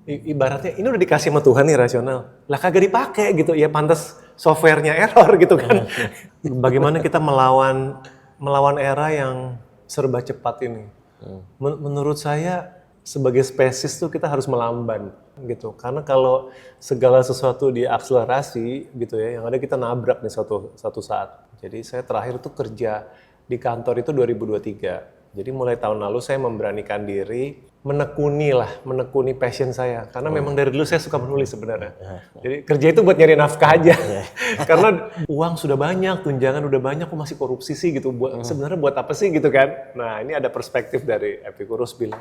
Ibaratnya ini udah dikasih sama Tuhan nih rasional. Lah kagak dipakai gitu. Ya pantas softwarenya error gitu kan. Bagaimana kita melawan era yang serba cepat ini. Menurut saya sebagai spesies tuh kita harus melamban gitu. Karena kalau segala sesuatu diakselerasi gitu ya, yang ada kita nabrak nih satu saat. Jadi saya terakhir tuh kerja di kantor itu 2023. Jadi mulai tahun lalu saya memberanikan diri menekuni passion saya. Karena memang dari dulu saya suka menulis sebenarnya. Jadi kerja itu buat nyari nafkah aja. Karena uang sudah banyak, tunjangan udah banyak, kok masih korupsi sih gitu. Sebenarnya buat apa sih gitu kan? Nah ini ada perspektif dari Epicurus bilang.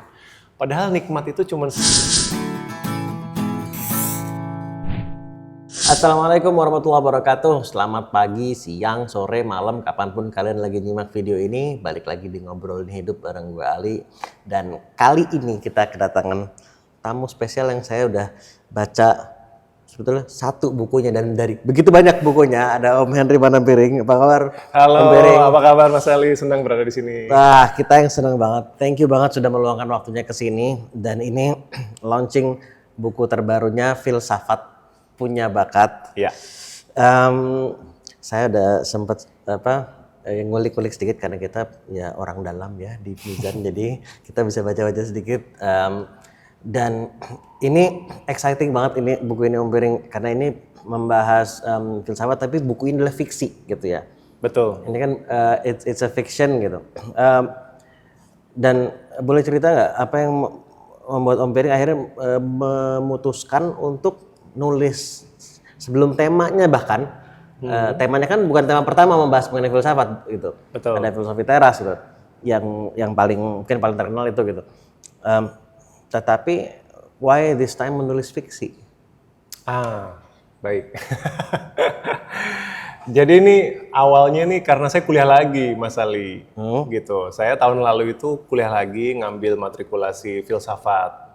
Padahal nikmat itu cuma... Assalamualaikum warahmatullahi wabarakatuh. Selamat pagi, siang, sore, malam, kapanpun kalian lagi nyimak video ini. Balik lagi di Ngobrolin Hidup bareng gue Ali. Dan kali ini kita kedatangan tamu spesial yang saya udah baca sebetulnya satu bukunya, dan dari begitu banyak bukunya. Ada Om Henry Manampiring. Apa kabar? Halo, apa kabar Mas Ali? Senang berada di sini. Wah, kita yang senang banget. Thank you banget sudah meluangkan waktunya ke sini. Dan ini launching buku terbarunya, Filsafat Punya Bakat. Ya. Saya udah sempat ngulik-ngulik sedikit karena kita ya orang dalam ya di Mizan, jadi kita bisa baca-baca sedikit. Dan ini exciting banget ini buku ini Om Piring, karena ini membahas filsafat, tapi buku ini adalah fiksi gitu ya. Betul. Ini kan it's a fiction gitu. Dan boleh cerita nggak apa yang membuat Om Piring akhirnya memutuskan untuk nulis sebelum temanya, bahkan temanya kan bukan tema pertama membahas mengenai filsafat gitu. Betul. Ada filosofi teras gitu, yang mungkin paling terkenal itu gitu. Tetapi why this time menulis fiksi? Baik. Jadi ini awalnya nih karena saya kuliah lagi, Mas Ali, gitu. Saya tahun lalu itu kuliah lagi, ngambil matrikulasi filsafat,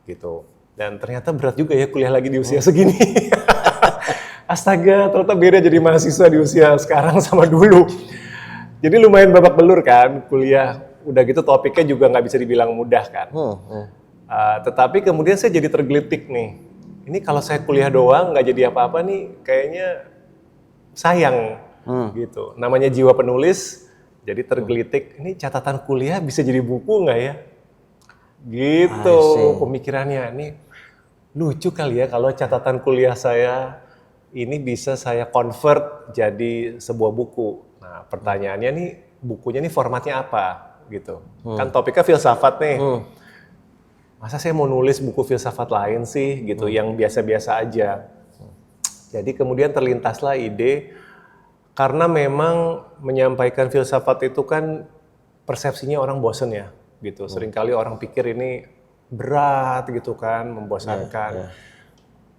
gitu. Dan ternyata berat juga ya kuliah lagi di usia segini. Astaga, ternyata beda jadi mahasiswa di usia sekarang sama dulu. Jadi lumayan babak belur kan kuliah. Udah gitu topiknya juga nggak bisa dibilang mudah kan. Tetapi kemudian saya jadi tergelitik nih. Ini kalau saya kuliah doang nggak jadi apa-apa nih, kayaknya sayang gitu. Namanya jiwa penulis, jadi tergelitik. Ini catatan kuliah bisa jadi buku nggak ya? Gitu pemikirannya. Ini lucu kali ya kalau catatan kuliah saya ini bisa saya convert jadi sebuah buku. Nah pertanyaannya nih, bukunya nih formatnya apa gitu. Kan topiknya filsafat nih. Masa saya mau nulis buku filsafat lain sih gitu, yang biasa-biasa aja. Jadi kemudian terlintaslah ide, karena memang menyampaikan filsafat itu kan persepsinya orang bosen ya. Gitu. Seringkali orang pikir ini berat gitu kan, membosankan.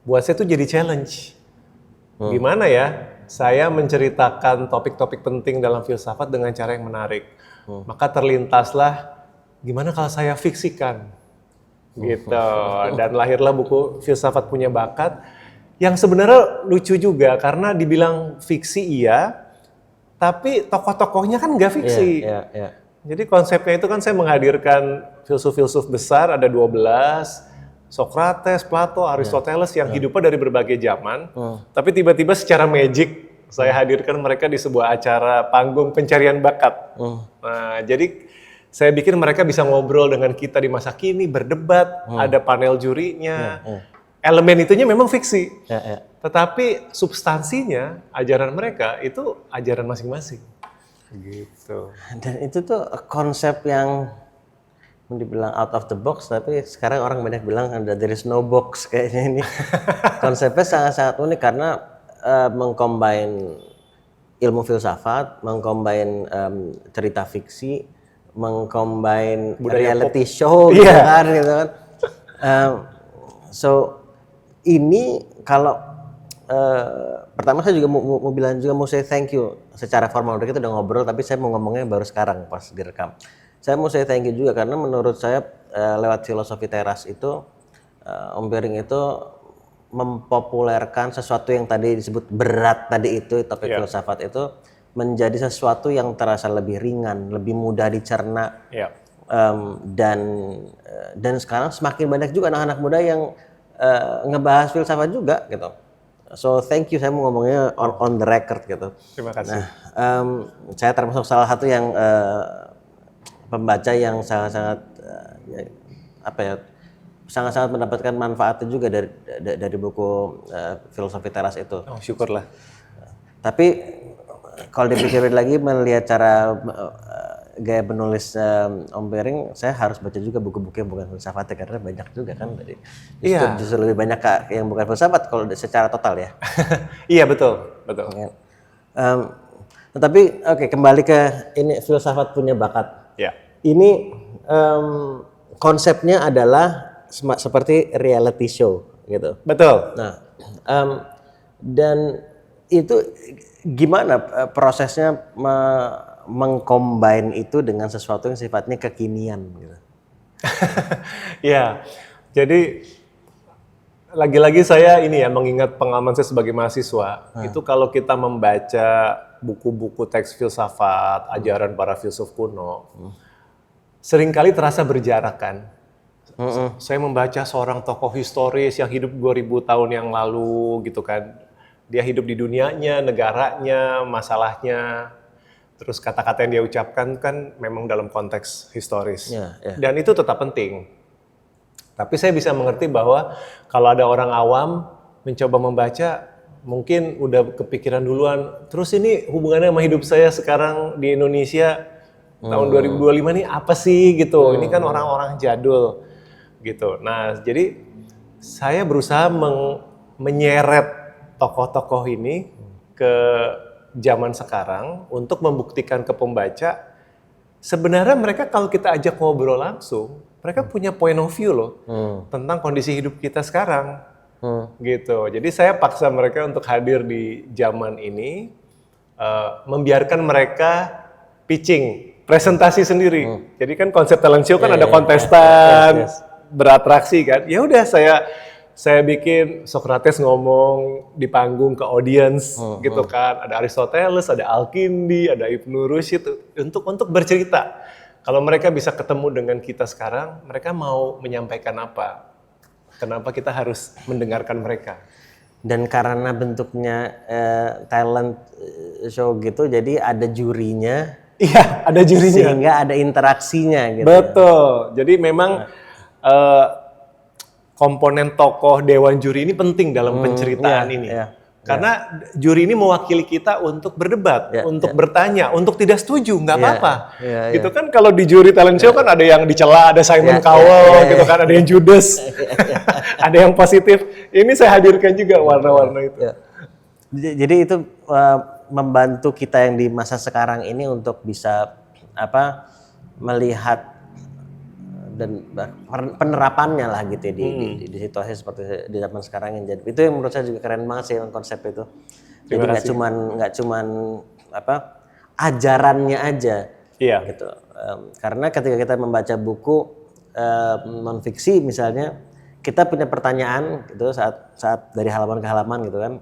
Buat saya itu jadi challenge. Gimana ya saya menceritakan topik-topik penting dalam filsafat dengan cara yang menarik. Maka terlintaslah, gimana kalau saya fiksikan gitu. Dan lahirlah buku Filsafat Punya Bakat, yang sebenarnya lucu juga karena dibilang fiksi iya, tapi tokoh-tokohnya kan nggak fiksi. Jadi konsepnya itu kan saya menghadirkan filsuf-filsuf besar, ada 12, Socrates, Plato, Aristoteles yang hidupnya dari berbagai zaman, tapi tiba-tiba secara magic saya hadirkan mereka di sebuah acara panggung pencarian bakat. Nah, jadi saya bikin mereka bisa ngobrol dengan kita di masa kini, berdebat, ada panel jurinya. Elemen itunya memang fiksi, tetapi substansinya, ajaran mereka itu ajaran masing-masing. Gitu. Dan itu tuh konsep yang dibilang out of the box, tapi sekarang orang banyak bilang there is no box kayaknya ini. Konsepnya sangat-sangat unik karena mengcombine ilmu filsafat, mengcombine cerita fiksi, mengcombine reality show gitu kan. So ini kalau pertama saya juga mau bilang juga, mau say thank you secara formal. Udah kita udah ngobrol, tapi saya mau ngomongnya baru sekarang pas direkam. Saya mau say thank you juga karena menurut saya lewat filosofi teras itu Om Piring itu mempopulerkan sesuatu yang tadi disebut berat tadi itu, topik filsafat itu menjadi sesuatu yang terasa lebih ringan, lebih mudah dicerna. dan sekarang semakin banyak juga anak-anak muda yang ngebahas filsafat juga gitu. So thank you, saya mau ngomongnya on the record gitu. Terima kasih. Nah, saya termasuk salah satu yang pembaca yang sangat-sangat sangat-sangat mendapatkan manfaatnya juga dari buku Filosofi Teras itu. Oh, syukurlah. Tapi kalau dipikirin lagi melihat cara gaya menulis Om Bering, saya harus baca juga buku-buku yang bukan filsafat karena banyak juga kan dari justru lebih banyak yang bukan filsafat kalau secara total ya. Iya betul. Tetapi oke, kembali ke ini filsafat punya bakat. Ya. Ini konsepnya adalah seperti reality show gitu. Betul. Nah, dan itu gimana prosesnya mengcombine itu dengan sesuatu yang sifatnya kekinian gitu. Ya, jadi lagi-lagi saya ini ya mengingat pengalaman saya sebagai mahasiswa, itu kalau kita membaca buku-buku teks filsafat, ajaran para filsuf kuno, seringkali terasa berjarak kan. Saya membaca seorang tokoh historis yang hidup 2000 tahun yang lalu gitu kan. Dia hidup di dunianya, negaranya, masalahnya, terus kata-kata yang dia ucapkan kan memang dalam konteks historis. Dan itu tetap penting. Tapi saya bisa mengerti bahwa kalau ada orang awam mencoba membaca, mungkin udah kepikiran duluan, terus ini hubungannya sama hidup saya sekarang di Indonesia tahun 2025 ini apa sih gitu. Ini kan orang-orang jadul gitu. Nah, jadi saya berusaha menyeret tokoh-tokoh ini ke zaman sekarang untuk membuktikan ke pembaca sebenarnya mereka kalau kita ajak ngobrol langsung, mereka punya point of view loh tentang kondisi hidup kita sekarang. Gitu. Jadi saya paksa mereka untuk hadir di zaman ini, membiarkan mereka pitching, presentasi sendiri. Jadi kan konsep talent show kan ada kontestan, beratraksi kan. Ya udah saya bikin Socrates ngomong di panggung ke audience gitu kan. Ada Aristoteles, ada Al-Kindi, ada Ibnu Rushd untuk bercerita. Kalau mereka bisa ketemu dengan kita sekarang, mereka mau menyampaikan apa? Kenapa kita harus mendengarkan mereka? Dan karena bentuknya talent show gitu, jadi ada jurinya. Iya, ada jurinya. Sehingga ada interaksinya gitu. Betul. Jadi memang komponen tokoh dewan juri ini penting dalam penceritaan ini. Karena juri ini mewakili kita untuk berdebat, untuk bertanya, untuk tidak setuju, nggak apa-apa. Gitu kan kalau di juri talent show kan ada yang dicela, ada Simon Cowell, gitu kan, ada yang Judas, ada yang positif. Ini saya hadirkan juga warna-warna itu. Jadi itu membantu kita yang di masa sekarang ini untuk bisa melihat dan penerapannya lah gitu ya, di situasi seperti di zaman sekarang yang jadi itu yang menurut saya juga keren banget sih konsep itu. Jadi nggak cuman ajarannya aja gitu. Karena ketika kita membaca buku non fiksi misalnya, kita punya pertanyaan gitu saat dari halaman ke halaman gitu kan.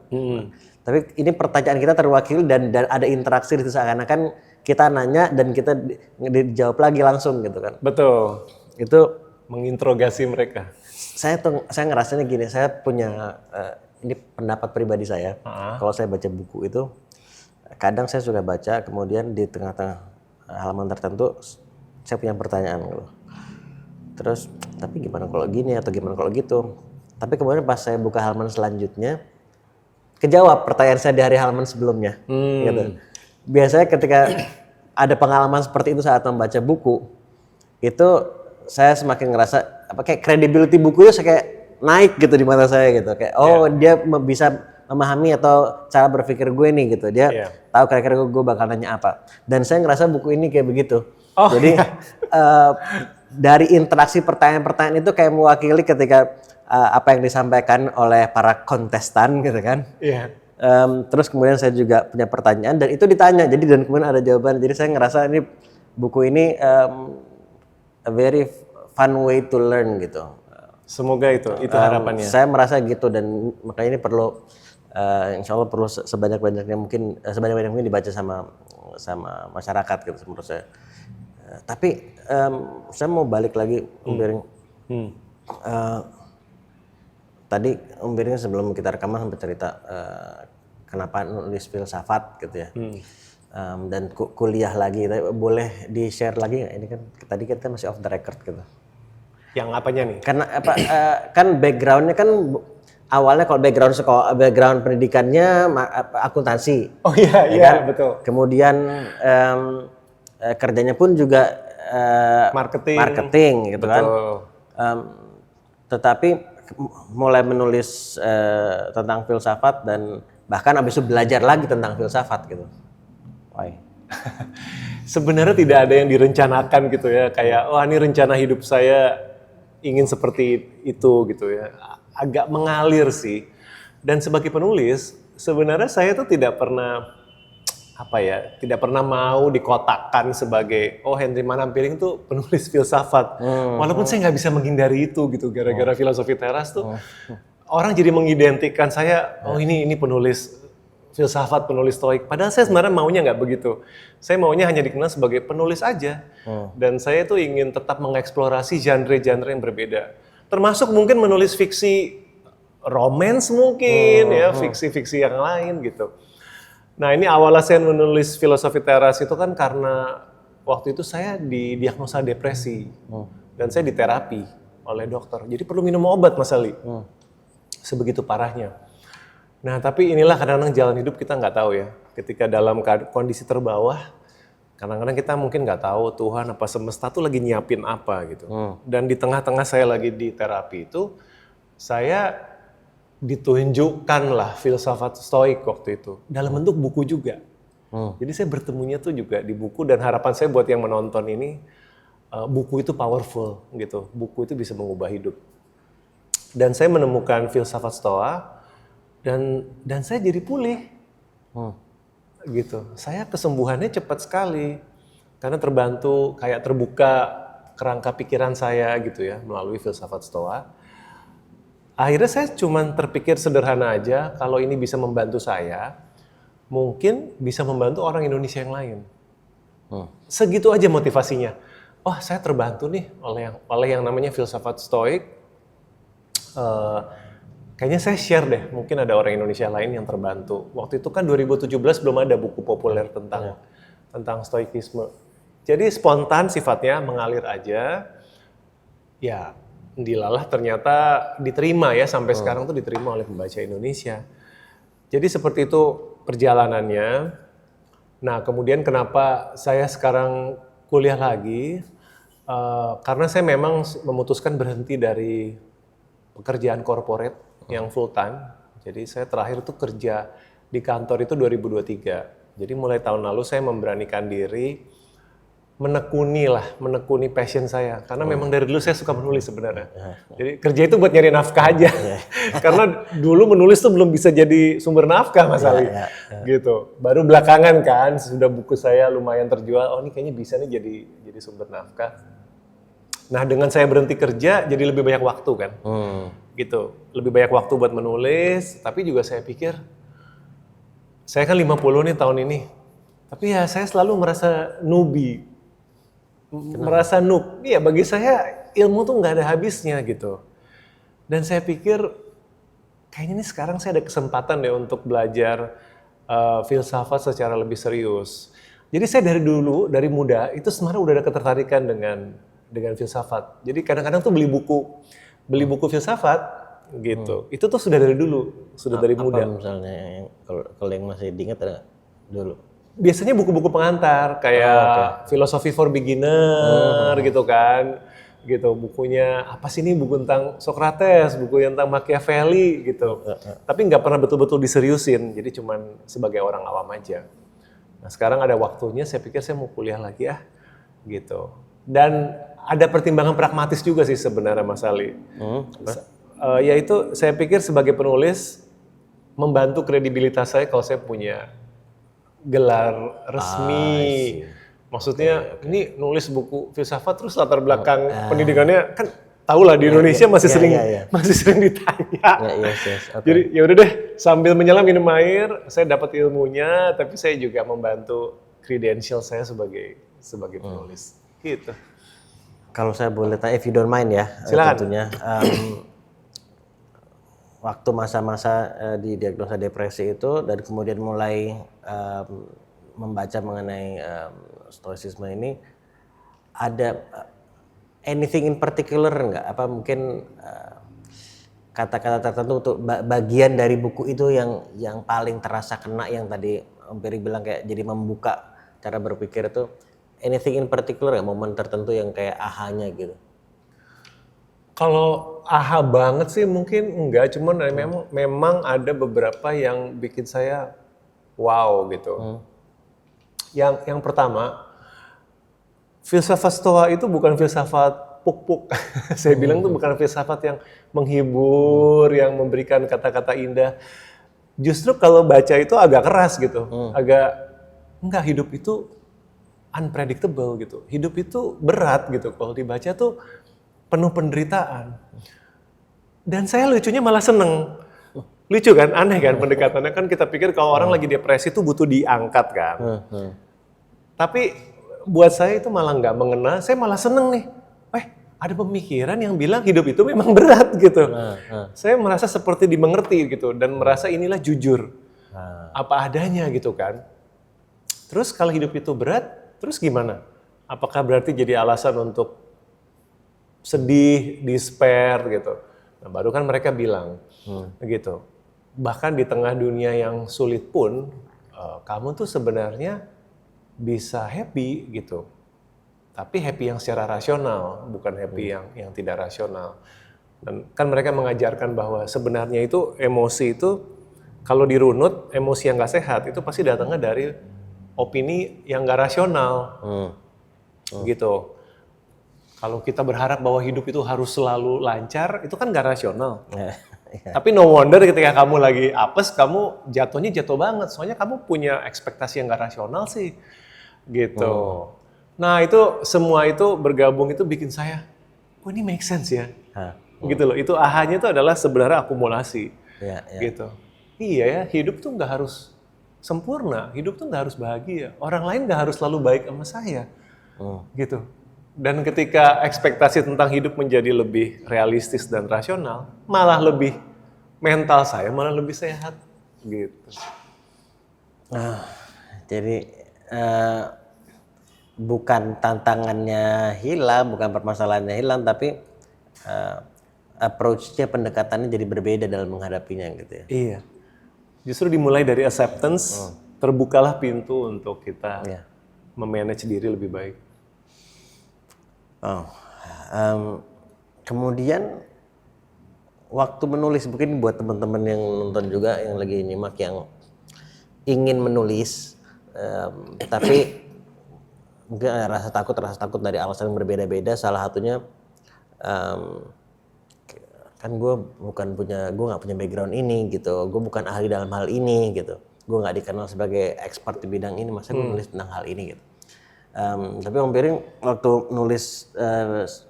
Tapi ini pertanyaan kita terwakili dan ada interaksi itu seakan-akan kita nanya dan kita dijawab lagi langsung gitu kan. Betul. Itu menginterogasi mereka. Saya ngerasanya gini, saya punya ini pendapat pribadi saya. Kalau saya baca buku itu, kadang saya suka baca, kemudian di tengah-tengah halaman tertentu saya punya pertanyaan gitu. Terus, tapi gimana kalau gini atau gimana kalau gitu? Tapi kemudian pas saya buka halaman selanjutnya, kejawab pertanyaan saya di hari halaman sebelumnya. Gitu. Biasanya ketika ada pengalaman seperti itu saat membaca buku, itu saya semakin ngerasa kayak credibility bukunya kayak naik gitu di mata saya gitu, kayak dia bisa memahami atau cara berpikir gue nih gitu, dia tahu kira-kira gue bakal nanya apa, dan saya ngerasa buku ini kayak begitu. Jadi dari interaksi pertanyaan-pertanyaan itu kayak mewakili ketika apa yang disampaikan oleh para kontestan gitu kan. Terus kemudian saya juga punya pertanyaan dan itu ditanya, jadi dan kemudian ada jawaban. Jadi saya ngerasa ini buku ini a very fun way to learn gitu. Semoga itu harapannya. Saya merasa gitu dan makanya ini perlu insya Allah perlu sebanyak-banyaknya mungkin dibaca sama masyarakat gitu menurut saya. Tapi saya mau balik lagi Om Biring. Tadi Om Biring sebelum kita rekaman sampai cerita kenapa nulis filsafat gitu ya. Dan kuliah lagi, boleh di-share lagi nggak? Ini kan tadi kita masih off the record gitu. Yang apanya nih? Karena kan backgroundnya kan awalnya kalau background pendidikannya akuntansi. Oh iya, ya iya kan? betul. Kemudian kerjanya pun juga marketing gitu kan. Tetapi mulai menulis tentang filsafat dan bahkan abis itu belajar lagi tentang filsafat gitu. Why? Sebenarnya tidak ada yang direncanakan gitu ya, kayak ini rencana hidup saya ingin seperti itu gitu ya. Agak mengalir sih. Dan sebagai penulis, sebenarnya saya tuh tidak pernah tidak pernah mau dikotakkan sebagai Henry Manampiring tuh penulis filsafat. Walaupun saya nggak bisa menghindari itu gitu, gara-gara filosofi teras tuh orang jadi mengidentikan saya, ini penulis filsafat, penulis stoik. Padahal saya sebenarnya maunya nggak begitu. Saya maunya hanya dikenal sebagai penulis aja. Dan saya tuh ingin tetap mengeksplorasi genre-genre yang berbeda. Termasuk mungkin menulis fiksi romance mungkin, ya fiksi-fiksi yang lain gitu. Nah ini awalnya saya menulis filosofi teras itu kan karena waktu itu saya didiagnosa depresi. Dan saya diterapi oleh dokter. Jadi perlu minum obat Mas Ali. Sebegitu parahnya. Nah tapi inilah kadang-kadang jalan hidup kita nggak tahu ya. Ketika dalam kondisi terbawah, kadang-kadang kita mungkin nggak tahu Tuhan apa semesta tuh lagi nyiapin apa gitu. Dan di tengah-tengah saya lagi di terapi itu, saya ditunjukkanlah filsafat stoik waktu itu. Dalam bentuk buku juga. Jadi saya bertemunya tuh juga di buku dan harapan saya buat yang menonton ini, buku itu powerful gitu. Buku itu bisa mengubah hidup. Dan saya menemukan filsafat stoa, dan saya jadi pulih, gitu. Saya kesembuhannya cepat sekali, karena terbantu kayak terbuka kerangka pikiran saya gitu ya melalui filsafat stoa. Akhirnya saya cuman terpikir sederhana aja, kalau ini bisa membantu saya, mungkin bisa membantu orang Indonesia yang lain. Segitu aja motivasinya. Saya terbantu nih oleh yang namanya filsafat stoik. Kayaknya saya share deh, mungkin ada orang Indonesia lain yang terbantu. Waktu itu kan 2017 belum ada buku populer tentang stoikisme. Jadi spontan sifatnya, mengalir aja. Ya, dilalah ternyata diterima ya, sampai sekarang tuh diterima oleh pembaca Indonesia. Jadi seperti itu perjalanannya. Nah, kemudian kenapa saya sekarang kuliah lagi? Karena saya memang memutuskan berhenti dari pekerjaan corporate yang full time. Jadi saya terakhir tuh kerja di kantor itu 2023. Jadi mulai tahun lalu saya memberanikan diri menekuni passion saya. Karena memang dari dulu saya suka menulis sebenarnya. Jadi kerja itu buat nyari nafkah aja. Karena dulu menulis tuh belum bisa jadi sumber nafkah Mas Ali. Gitu. Baru belakangan kan sudah buku saya lumayan terjual. Ini kayaknya bisa nih jadi sumber nafkah. Nah dengan saya berhenti kerja jadi lebih banyak waktu kan. Gitu, lebih banyak waktu buat menulis, tapi juga saya pikir, saya kan 50 nih tahun ini, tapi ya saya selalu merasa newbie, merasa noob. Iya bagi saya ilmu tuh nggak ada habisnya gitu. Dan saya pikir, kayaknya nih sekarang saya ada kesempatan deh untuk belajar filsafat secara lebih serius. Jadi saya dari dulu, dari muda, itu sebenarnya udah ada ketertarikan dengan filsafat. Jadi kadang-kadang tuh beli buku filsafat gitu. Itu tuh sudah dari dulu, sudah dari muda. Apa misalnya yang kalau yang masih diingat ada dulu? Biasanya buku-buku pengantar kayak Philosophy for Beginner gitu kan. Gitu, bukunya apa sih ini, buku tentang Socrates, buku tentang Machiavelli gitu. Tapi nggak pernah betul-betul diseriusin, jadi cuman sebagai orang awam aja. Nah, sekarang ada waktunya, saya pikir saya mau kuliah lagi gitu. Dan ada pertimbangan pragmatis juga sih sebenarnya Mas Ali. Yaitu saya pikir sebagai penulis membantu kredibilitas saya kalau saya punya gelar resmi. Maksudnya ini nulis buku filsafat terus latar belakang pendidikannya kan tahu lah di Indonesia masih sering ditanya. Jadi ya udah deh, sambil menyelam minum air, saya dapat ilmunya, tapi saya juga membantu credential saya sebagai penulis. gitu. Kalau saya boleh tanya, if you don't mind ya, Silakan. tentunya. Waktu masa-masa didiagnosa depresi itu dan kemudian mulai membaca mengenai stoicisme ini, ada anything in particular nggak? Apa mungkin kata-kata tertentu untuk bagian dari buku itu yang paling terasa kena, yang tadi Om Peri bilang kayak jadi membuka cara berpikir itu, anything in particular nggak, momen tertentu yang kayak ahanya gitu? Kalau aha banget sih mungkin enggak, cuman memang ada beberapa yang bikin saya wow gitu. Yang pertama, filsafat Stoa itu bukan filsafat puk-puk. Saya bilang itu bukan filsafat yang menghibur, yang memberikan kata-kata indah. Justru kalau baca itu agak keras gitu. Enggak, hidup itu unpredictable gitu. Hidup itu berat gitu. Kalau dibaca tuh penuh penderitaan. Dan saya lucunya malah seneng. Lucu kan, aneh kan pendekatannya. Kan kita pikir kalau orang lagi depresi tuh butuh diangkat kan. Tapi buat saya itu malah nggak mengena, saya malah seneng nih. Ada pemikiran yang bilang hidup itu memang berat gitu. Saya merasa seperti dimengerti gitu. Dan merasa inilah jujur. Apa adanya gitu kan. Terus kalau hidup itu berat, terus gimana? Apakah berarti jadi alasan untuk sedih, despair gitu. Nah, baru kan mereka bilang gitu. Bahkan di tengah dunia yang sulit pun, kamu tuh sebenarnya bisa happy gitu. Tapi happy yang secara rasional, bukan happy yang tidak rasional. Dan kan mereka mengajarkan bahwa sebenarnya itu emosi itu kalau dirunut, emosi yang nggak sehat itu pasti datangnya dari opini yang nggak rasional, gitu. Kalau kita berharap bahwa hidup itu harus selalu lancar, itu kan nggak rasional. Tapi no wonder ketika kamu lagi apes, kamu jatuhnya jatuh banget. Soalnya kamu punya ekspektasi yang nggak rasional sih, gitu. Nah itu semua itu bergabung itu bikin saya, ini make sense ya, gitu loh. Itu ahanya itu adalah sebenarnya akumulasi, gitu. Iya ya, hidup tuh nggak harus sempurna, hidup tuh nggak harus bahagia. Orang lain nggak harus selalu baik sama saya, gitu. Dan ketika ekspektasi tentang hidup menjadi lebih realistis dan rasional, malah lebih mental saya malah lebih sehat, gitu. Jadi bukan tantangannya hilang, bukan permasalahannya hilang, tapi approach-nya, pendekatannya jadi berbeda dalam menghadapinya gitu ya. Iya. Justru dimulai dari acceptance, terbukalah pintu untuk kita memanage diri lebih baik. Kemudian waktu menulis, mungkin buat teman-teman yang nonton juga yang lagi nyimak yang ingin menulis, tapi mungkin ada rasa takut dari alasan yang berbeda-beda. Salah satunya kan gue nggak punya background ini gitu, gue bukan ahli dalam hal ini gitu, gue nggak dikenal sebagai expert di bidang ini, masa gue nulis tentang hal ini gitu. Tapi Om Piring waktu nulis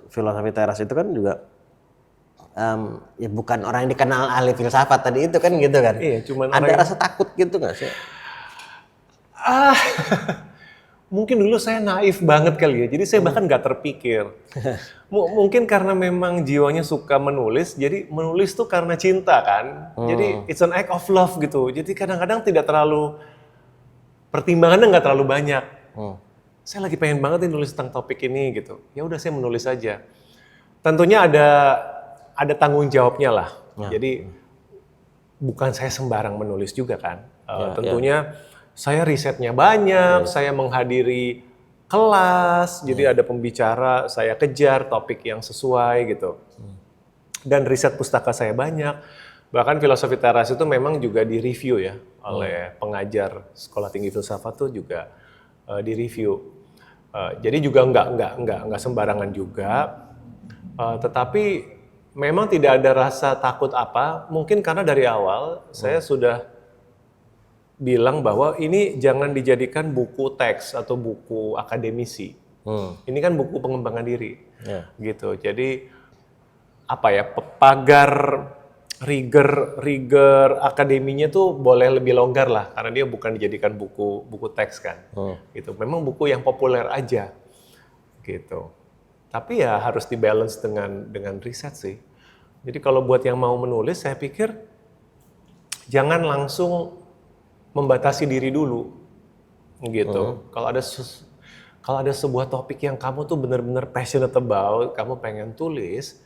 filosofi teras itu kan juga ya bukan orang yang dikenal ahli filsafat tadi itu kan gitu kan. Iya, cuman ada rasa takut gitu nggak sih? Mungkin dulu saya naif banget kali ya, jadi saya bahkan nggak terpikir. Mungkin karena memang jiwanya suka menulis, jadi menulis tuh karena cinta kan. Jadi it's an act of love gitu. Jadi kadang-kadang tidak terlalu, pertimbangannya nggak terlalu banyak. Saya lagi pengen banget nih nulis tentang topik ini gitu. Ya udah saya menulis aja. Tentunya ada tanggung jawabnya lah. Jadi bukan saya sembarang menulis juga kan. Tentunya saya risetnya banyak, saya menghadiri kelas, jadi ada pembicara, saya kejar topik yang sesuai gitu. Dan riset pustaka saya banyak. Bahkan filosofi teras itu memang juga di-review ya oleh pengajar Sekolah Tinggi Filsafat tuh juga di-review. Jadi juga nggak sembarangan juga. Tetapi memang tidak ada rasa takut apa, mungkin karena dari awal saya sudah bilang bahwa ini jangan dijadikan buku teks atau buku akademisi. Ini kan buku pengembangan diri, gitu. Jadi apa ya, pagar rigor akademinya tuh boleh lebih longgar lah, karena dia bukan dijadikan buku teks kan. Gitu. Memang buku yang populer aja. gitu. Tapi ya harus dibalance dengan riset sih. Jadi kalau buat yang mau menulis, saya pikir jangan langsung membatasi diri dulu, gitu. Kalau ada sebuah topik yang kamu tuh benar-benar passionate about, kamu pengen tulis,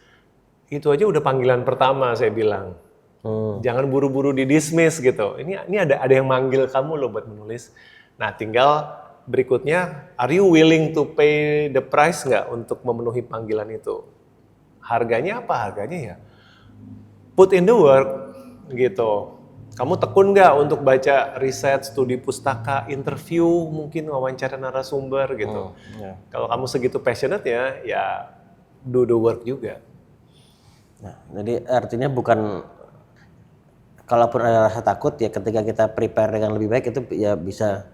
itu aja udah panggilan pertama saya bilang. Jangan buru-buru di-dismiss gitu. Ini ada yang manggil kamu loh buat menulis. Nah, tinggal berikutnya, are you willing to pay the price nggak untuk memenuhi panggilan itu? Harganya apa? Harganya ya put in the work gitu. Kamu tekun nggak untuk baca riset, studi pustaka, interview, mungkin wawancara narasumber gitu. Kalau kamu segitu passionate ya do the work juga. Nah, jadi artinya bukan, kalaupun ada rasa takut ya ketika kita prepare dengan lebih baik itu ya bisa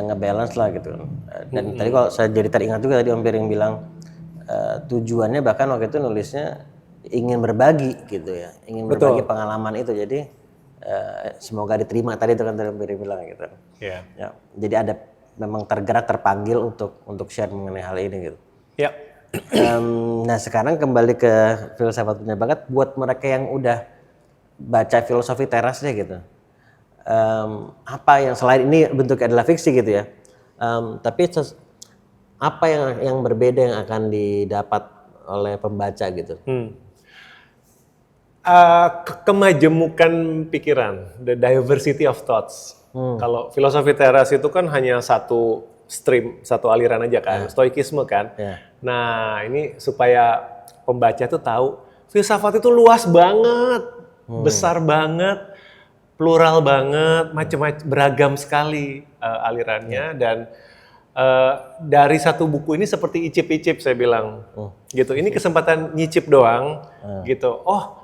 ngebalance lah gitu. Dan tadi kalau saya jadi teringat juga tadi Om Piring bilang tujuannya bahkan waktu itu nulisnya ingin berbagi gitu ya, ingin berbagi pengalaman itu. Jadi semoga diterima tadi itu kan Om Piring bilang gitu. Yeah. Ya, jadi ada memang terpanggil untuk share mengenai hal ini gitu. Ya. Nah sekarang kembali ke filsafat punya bakat buat mereka yang udah baca filosofi teras deh gitu. Apa yang selain ini bentuknya adalah fiksi gitu ya, tapi apa yang berbeda yang akan didapat oleh pembaca gitu? Kemajemukan pikiran, the diversity of thoughts. Kalau filosofi teras itu kan hanya satu stream, satu aliran aja kan, stoikisme kan. Nah ini supaya pembaca tuh tahu filsafat itu luas banget, besar banget, plural banget, macam-macam, beragam sekali alirannya. Dan dari satu buku ini seperti icip-icip saya bilang, gitu. Ini kesempatan nyicip doang, gitu. Oh,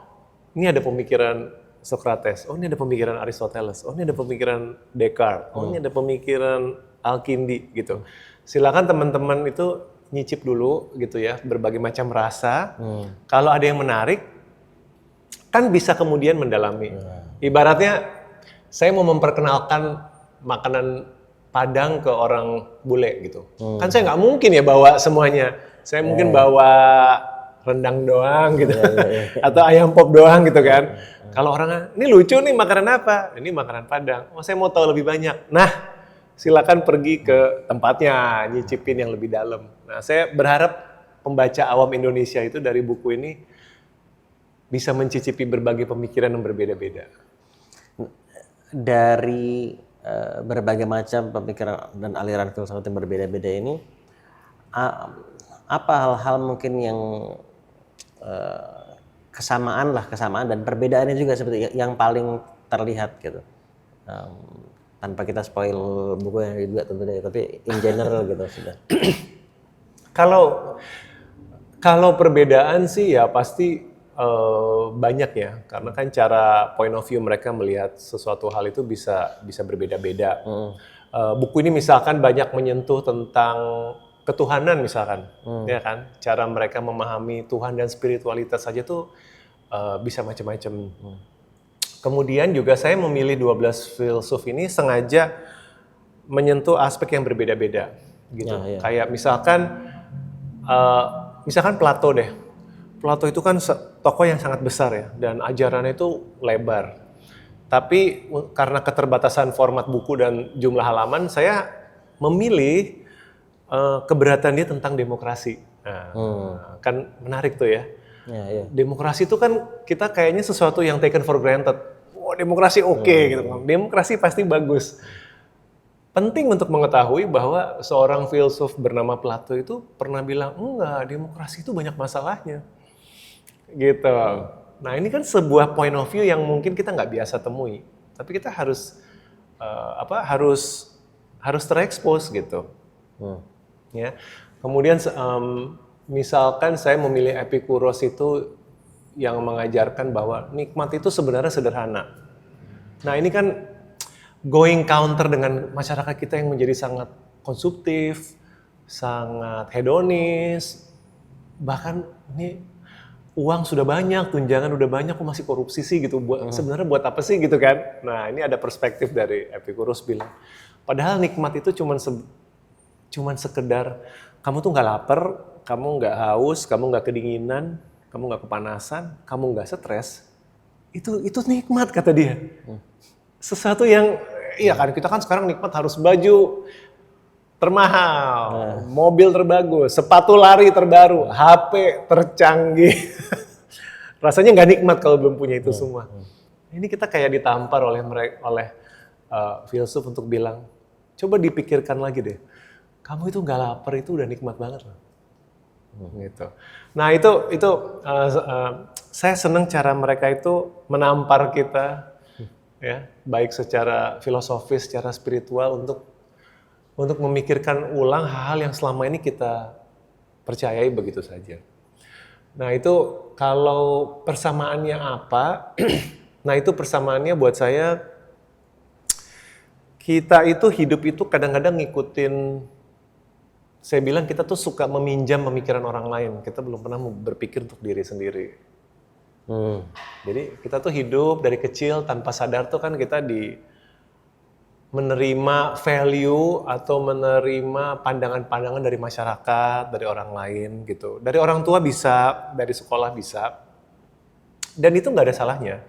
ini ada pemikiran Socrates. Oh, ini ada pemikiran Aristoteles. Oh, ini ada pemikiran Descartes. Oh, ini ada pemikiran Al-Kindi, gitu. Silakan teman-teman itu nyicip dulu, gitu ya, berbagai macam rasa. Kalau ada yang menarik, kan bisa kemudian mendalami. Ibaratnya saya mau memperkenalkan makanan Padang ke orang bule gitu. Kan saya nggak mungkin ya bawa semuanya. Saya mungkin bawa rendang doang gitu. Atau ayam pop doang gitu kan. Kalau orang, ini lucu nih makanan apa? Ini makanan Padang. Oh saya mau tahu lebih banyak. Nah silakan pergi ke tempatnya, nyicipin yang lebih dalam. Nah saya berharap pembaca awam Indonesia itu dari buku ini bisa mencicipi berbagai pemikiran yang berbeda-beda. Dari berbagai macam pemikiran dan aliran filsafat yang berbeda-beda ini, apa hal-hal mungkin yang kesamaan dan perbedaannya juga seperti yang paling terlihat gitu, tanpa kita spoil buku yang juga tentunya, tapi in general gitu sudah. Kalau perbedaan sih ya pasti banyak ya, karena kan cara point of view mereka melihat sesuatu hal itu bisa berbeda-beda. Buku ini misalkan banyak menyentuh tentang ketuhanan misalkan, ya kan? Cara mereka memahami Tuhan dan spiritualitas saja tuh bisa macam-macam. Kemudian juga saya memilih 12 filsuf ini sengaja menyentuh aspek yang berbeda-beda, gitu. Kayak misalkan Plato deh. Plato itu kan tokoh yang sangat besar ya, dan ajarannya itu lebar. Tapi karena keterbatasan format buku dan jumlah halaman, saya memilih keberatan dia tentang demokrasi. Nah, kan menarik tuh ya. Demokrasi itu kan kita kayaknya sesuatu yang taken for granted. Oh, demokrasi oke, gitu. Demokrasi pasti bagus. Penting untuk mengetahui bahwa seorang filsuf bernama Plato itu pernah bilang, enggak, demokrasi itu banyak masalahnya. Gitu. Nah ini kan sebuah point of view yang mungkin kita nggak biasa temui, tapi kita harus harus terekspos gitu. Ya. Kemudian misalkan saya memilih Epikuros itu yang mengajarkan bahwa nikmat itu sebenarnya sederhana. Nah ini kan going counter dengan masyarakat kita yang menjadi sangat konsumtif, sangat hedonis, bahkan ini uang sudah banyak, tunjangan udah banyak, kok masih korupsi sih gitu. Sebenarnya buat apa sih gitu kan? Nah ini ada perspektif dari Epikuros bilang, padahal nikmat itu cuman sekedar kamu tuh nggak lapar, kamu nggak haus, kamu nggak kedinginan, kamu nggak kepanasan, kamu nggak stres, itu nikmat kata dia. Sesuatu yang, iya kan kita kan sekarang nikmat harus baju termahal, mobil terbagus, sepatu lari terbaru, HP tercanggih. Rasanya nggak nikmat kalau belum punya itu semua. Ini kita kayak ditampar oleh filsuf untuk bilang, coba dipikirkan lagi deh, kamu itu nggak lapar itu udah nikmat banget loh. Gitu. Nah itu saya senang cara mereka itu menampar kita, ya, baik secara filosofis, secara spiritual untuk memikirkan ulang hal-hal yang selama ini kita percayai begitu saja. Nah itu kalau persamaannya apa? Nah itu persamaannya buat saya, kita itu hidup itu kadang-kadang ngikutin, saya bilang kita tuh suka meminjam pemikiran orang lain, kita belum pernah berpikir untuk diri sendiri. Jadi kita tuh hidup dari kecil tanpa sadar tuh kan kita menerima value atau menerima pandangan-pandangan dari masyarakat, dari orang lain gitu. Dari orang tua bisa, dari sekolah bisa. Dan itu nggak ada salahnya.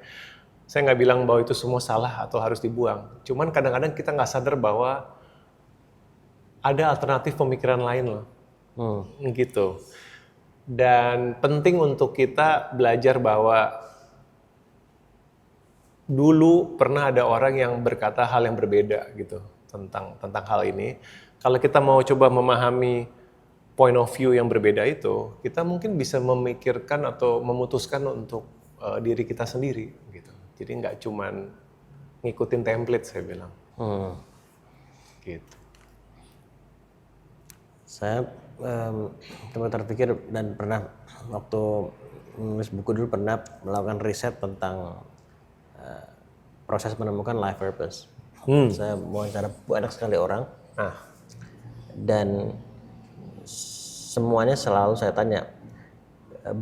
Saya nggak bilang bahwa itu semua salah atau harus dibuang. Cuman kadang-kadang kita nggak sadar bahwa ada alternatif pemikiran lain loh. Gitu. Dan penting untuk kita belajar bahwa dulu pernah ada orang yang berkata hal yang berbeda gitu tentang hal ini. Kalau kita mau coba memahami point of view yang berbeda itu, kita mungkin bisa memikirkan atau memutuskan untuk diri kita sendiri gitu. Jadi nggak cuman ngikutin template, saya bilang. Gitu. Saya coba terpikir dan pernah waktu menulis buku dulu pernah melakukan riset tentang proses menemukan life purpose. Saya wawancara banyak sekali orang, dan semuanya selalu saya tanya,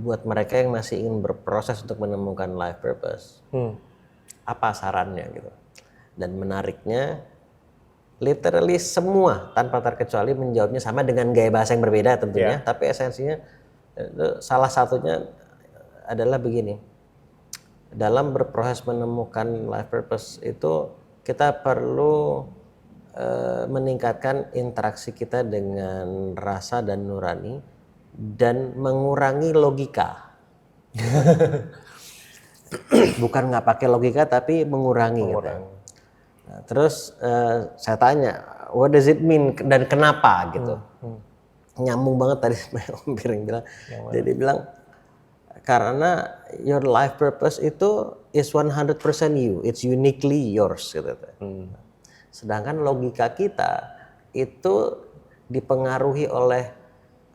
buat mereka yang masih ingin berproses untuk menemukan life purpose, apa sarannya gitu. Dan menariknya, literally semua tanpa terkecuali menjawabnya sama dengan gaya bahasa yang berbeda tentunya, tapi esensinya salah satunya adalah begini. Dalam berproses menemukan life purpose itu kita perlu meningkatkan interaksi kita dengan rasa dan nurani dan mengurangi logika. Bukan nggak pakai logika tapi mengurangi. Gitu. Nah, terus saya tanya, what does it mean dan kenapa gitu? Nyambung banget tadi Om Piring bilang. Jadi bilang karena your life purpose itu is 100% you, it's uniquely yours gitu. Sedangkan logika kita itu dipengaruhi oleh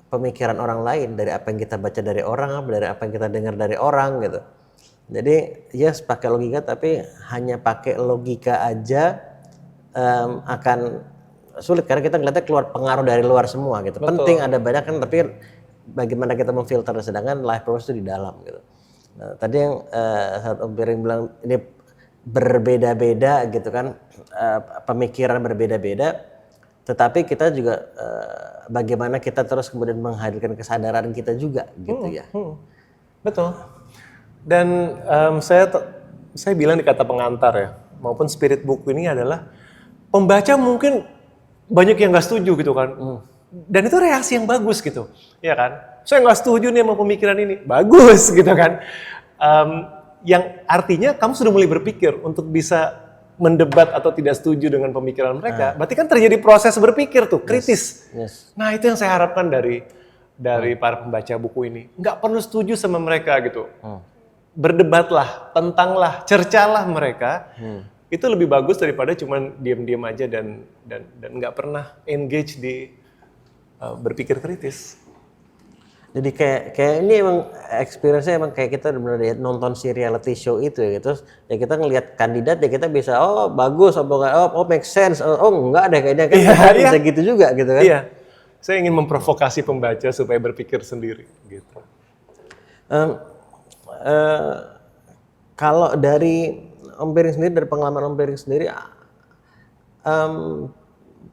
pemikiran orang lain, dari apa yang kita baca dari orang, dari apa yang kita dengar dari orang gitu. Jadi yes pakai logika, tapi hanya pakai logika aja akan sulit karena kita ngeliatnya keluar pengaruh dari luar semua gitu. Betul. Penting ada banyak kan, tapi bagaimana kita memfilter, sedangkan life purpose itu di dalam gitu. Nah, tadi yang saat Om Piring bilang ini berbeda-beda gitu kan, pemikiran berbeda-beda, tetapi kita juga bagaimana kita terus kemudian menghadirkan kesadaran kita juga gitu ya. Betul. Dan saya bilang di kata pengantar ya, maupun spirit buku ini adalah pembaca mungkin banyak yang nggak setuju gitu kan. Dan itu reaksi yang bagus gitu, ya kan? Saya nggak setuju nih sama pemikiran ini, bagus gitu kan? Yang artinya kamu sudah mulai berpikir untuk bisa mendebat atau tidak setuju dengan pemikiran mereka. Berarti kan terjadi proses berpikir tuh, kritis. Yes. Nah itu yang saya harapkan dari para pembaca buku ini. Nggak perlu setuju sama mereka gitu. Berdebatlah, tentanglah, cercalah mereka. Itu lebih bagus daripada cuman diam-diam aja dan nggak pernah engage di berpikir kritis. Jadi kayak ini emang experience-nya emang kayak kita benar-benar nonton si reality show itu ya gitu. Ya kita ngelihat kandidat ya kita bisa bagus, make sense, enggak deh kayaknya kan bisa gitu juga gitu kan. Iya. Saya ingin memprovokasi pembaca supaya berpikir sendiri gitu. Kalau dari Om Piring sendiri, dari pengalaman Om Piring sendiri,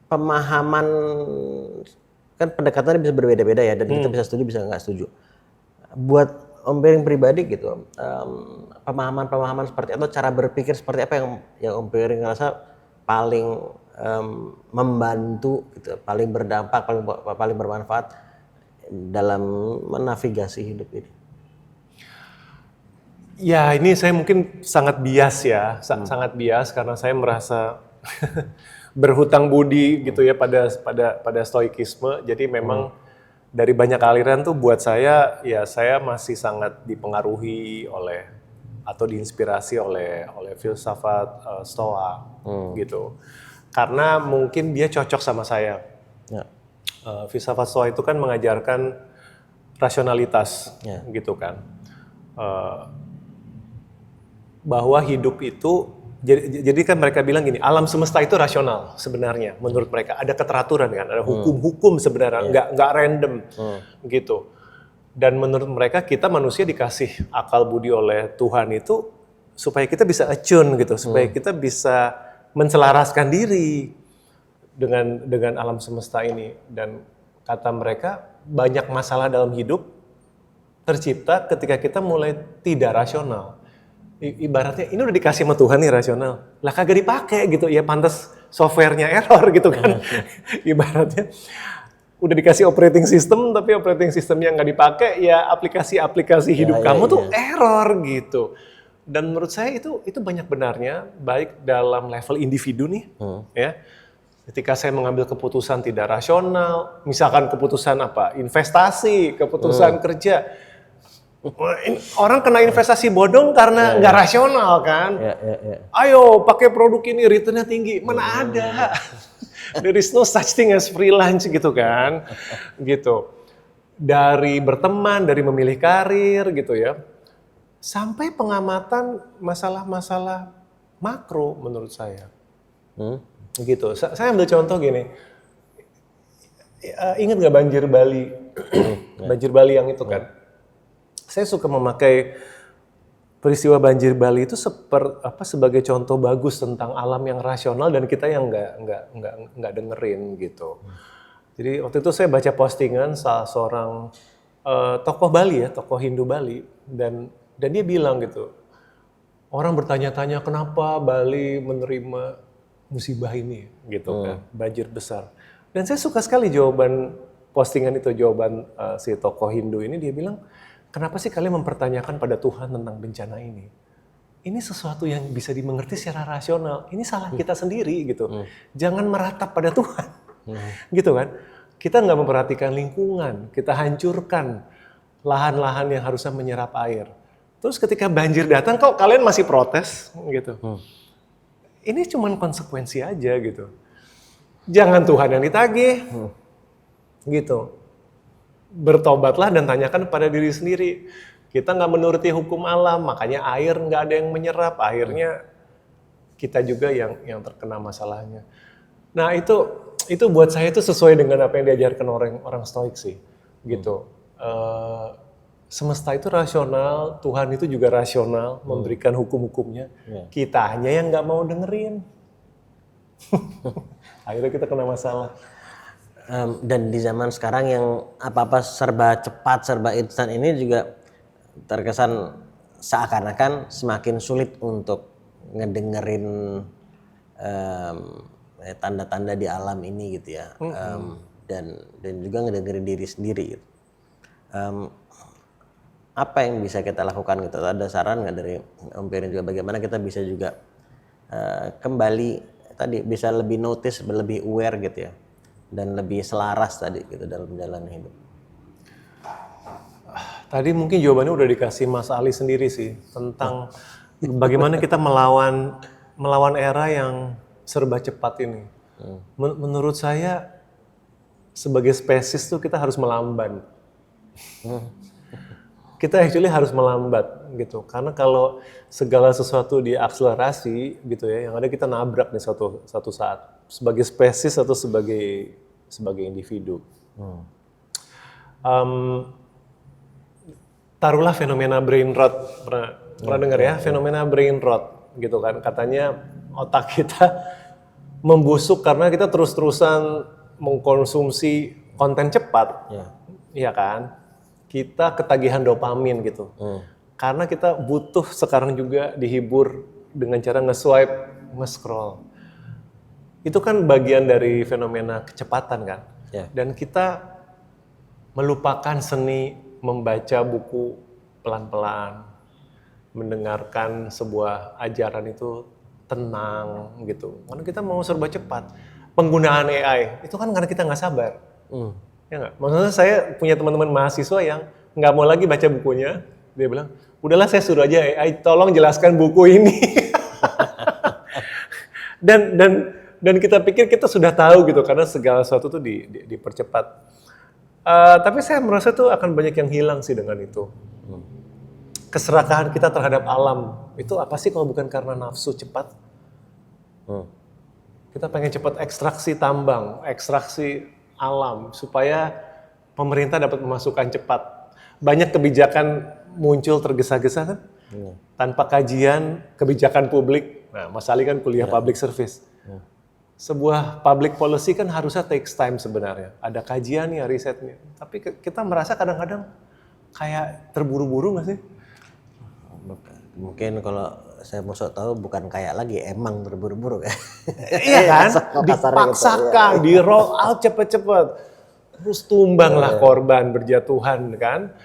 pemahaman kan pendekatannya bisa berbeda-beda ya, dan kita bisa setuju bisa nggak setuju. Buat Om Piring pribadi gitu, pemahaman-pemahaman seperti atau cara berpikir seperti apa yang Om Piring ngerasa paling membantu gitu, paling berdampak, paling bermanfaat dalam menavigasi hidup ini? Ya ini saya mungkin sangat bias ya, sangat bias karena saya merasa berhutang budi gitu ya pada stoikisme. Jadi memang dari banyak aliran tuh buat saya ya saya masih sangat dipengaruhi oleh atau diinspirasi oleh filsafat Stoa gitu. Karena mungkin dia cocok sama saya. Ya. Filsafat Stoa itu kan mengajarkan rasionalitas gitu kan. Bahwa hidup itu, jadi kan mereka bilang gini, alam semesta itu rasional sebenarnya menurut mereka. Ada keteraturan kan, ada hukum-hukum sebenarnya, nggak random gitu. Dan menurut mereka kita manusia dikasih akal budi oleh Tuhan itu supaya kita bisa attune gitu, supaya kita bisa menselaraskan diri dengan alam semesta ini. Dan kata mereka banyak masalah dalam hidup tercipta ketika kita mulai tidak rasional. Ibaratnya ini udah dikasih sama Tuhan nih rasional, lah kagak dipakai gitu, ya pantas softwarenya error gitu kan. Ibaratnya udah dikasih operating system tapi operating systemnya nggak dipakai, ya aplikasi-aplikasi hidup kamu tuh error gitu. Dan menurut saya itu banyak benarnya, baik dalam level individu nih, ya. Ketika saya mengambil keputusan tidak rasional, misalkan keputusan apa, investasi, keputusan kerja. Orang kena investasi bodong karena nggak rasional kan. Ayo pakai produk ini returnnya tinggi, mana ada. There is no such thing as free lunch gitu kan. Gitu. Dari berteman, dari memilih karir gitu ya. Sampai pengamatan masalah-masalah makro menurut saya. Gitu. Saya ambil contoh gini. Ingat nggak banjir Bali? Banjir Bali yang itu kan. Saya suka memakai peristiwa banjir Bali itu sebagai contoh bagus tentang alam yang rasional dan kita yang nggak dengerin gitu. Jadi waktu itu saya baca postingan salah seorang tokoh Bali ya, tokoh Hindu Bali, dan dia bilang gitu, orang bertanya-tanya kenapa Bali menerima musibah ini gitu kan, banjir besar. Dan saya suka sekali jawaban postingan itu, jawaban si tokoh Hindu ini. Dia bilang, kenapa sih kalian mempertanyakan pada Tuhan tentang bencana ini? Ini sesuatu yang bisa dimengerti secara rasional. Ini salah kita sendiri gitu. Jangan meratap pada Tuhan, gitu kan? Kita nggak memperhatikan lingkungan, kita hancurkan lahan-lahan yang harusnya menyerap air. Terus ketika banjir datang, kok kalian masih protes, gitu? Ini cuma konsekuensi aja gitu. Jangan Tuhan yang ditagih, gitu. Bertobatlah dan tanyakan pada diri sendiri. Kita nggak menuruti hukum alam, makanya air nggak ada yang menyerap. Akhirnya kita juga yang terkena masalahnya. Nah itu buat saya itu sesuai dengan apa yang diajarkan orang Stoik sih, gitu. Semesta itu rasional, Tuhan itu juga rasional, memberikan hukum-hukumnya. Kita hanya yang nggak mau dengerin. Akhirnya kita kena masalah. Dan di zaman sekarang yang apa-apa serba cepat, serba instan ini juga terkesan seakan-akan semakin sulit untuk ngedengerin tanda-tanda di alam ini gitu ya. Dan juga ngedengerin diri sendiri gitu. Apa yang bisa kita lakukan gitu? Ada saran nggak dari Om Piring juga bagaimana kita bisa juga kembali tadi bisa lebih notice, lebih aware gitu ya? Dan lebih selaras tadi gitu dalam menjalani hidup. Tadi mungkin jawabannya udah dikasih Mas Ali sendiri sih tentang bagaimana kita melawan era yang serba cepat ini. Menurut saya sebagai spesies tuh kita harus melamban. Kita actually harus melambat gitu. Karena kalau segala sesuatu diakselerasi gitu ya, yang ada kita nabrak nih satu saat. Sebagai spesies atau sebagai individu. Taruhlah fenomena brain rot, pernah dengar ya? Fenomena brain rot gitu kan. Katanya otak kita membusuk karena kita terus-terusan mengkonsumsi konten cepat, Ya. iya kan? Kita ketagihan dopamin gitu. Karena kita butuh sekarang juga dihibur dengan cara nge-swipe, nge-scroll. Itu kan bagian dari fenomena kecepatan kan. Ya. Dan kita melupakan seni membaca buku pelan-pelan, mendengarkan sebuah ajaran itu tenang gitu. Karena kita mau serba cepat. Penggunaan AI itu kan karena kita nggak sabar. Ya nggak? Maksudnya saya punya teman-teman mahasiswa yang nggak mau lagi baca bukunya. Dia bilang, udahlah saya suruh aja AI, tolong jelaskan buku ini. dan kita pikir kita sudah tahu gitu karena segala sesuatu tuh dipercepat. Tapi saya merasa tuh akan banyak yang hilang sih dengan itu. Keserakahan kita terhadap alam itu apa sih kalau bukan karena nafsu cepat? Kita pengen cepat ekstraksi tambang, ekstraksi alam supaya pemerintah dapat memasukkan cepat. Banyak kebijakan muncul tergesa-gesa kan? Tanpa kajian kebijakan publik. Nah, Mas Ali kan kuliah public service. Sebuah public policy kan harusnya takes time sebenarnya. Ada kajiannya, risetnya. Tapi kita merasa kadang-kadang kayak terburu-buru nggak sih? Mungkin kalau saya mau tahu bukan kayak lagi, emang terburu-buru ya. Iya kan? Dipaksakan, di roll out cepet-cepet. Terus tumbanglah korban berjatuhan kan?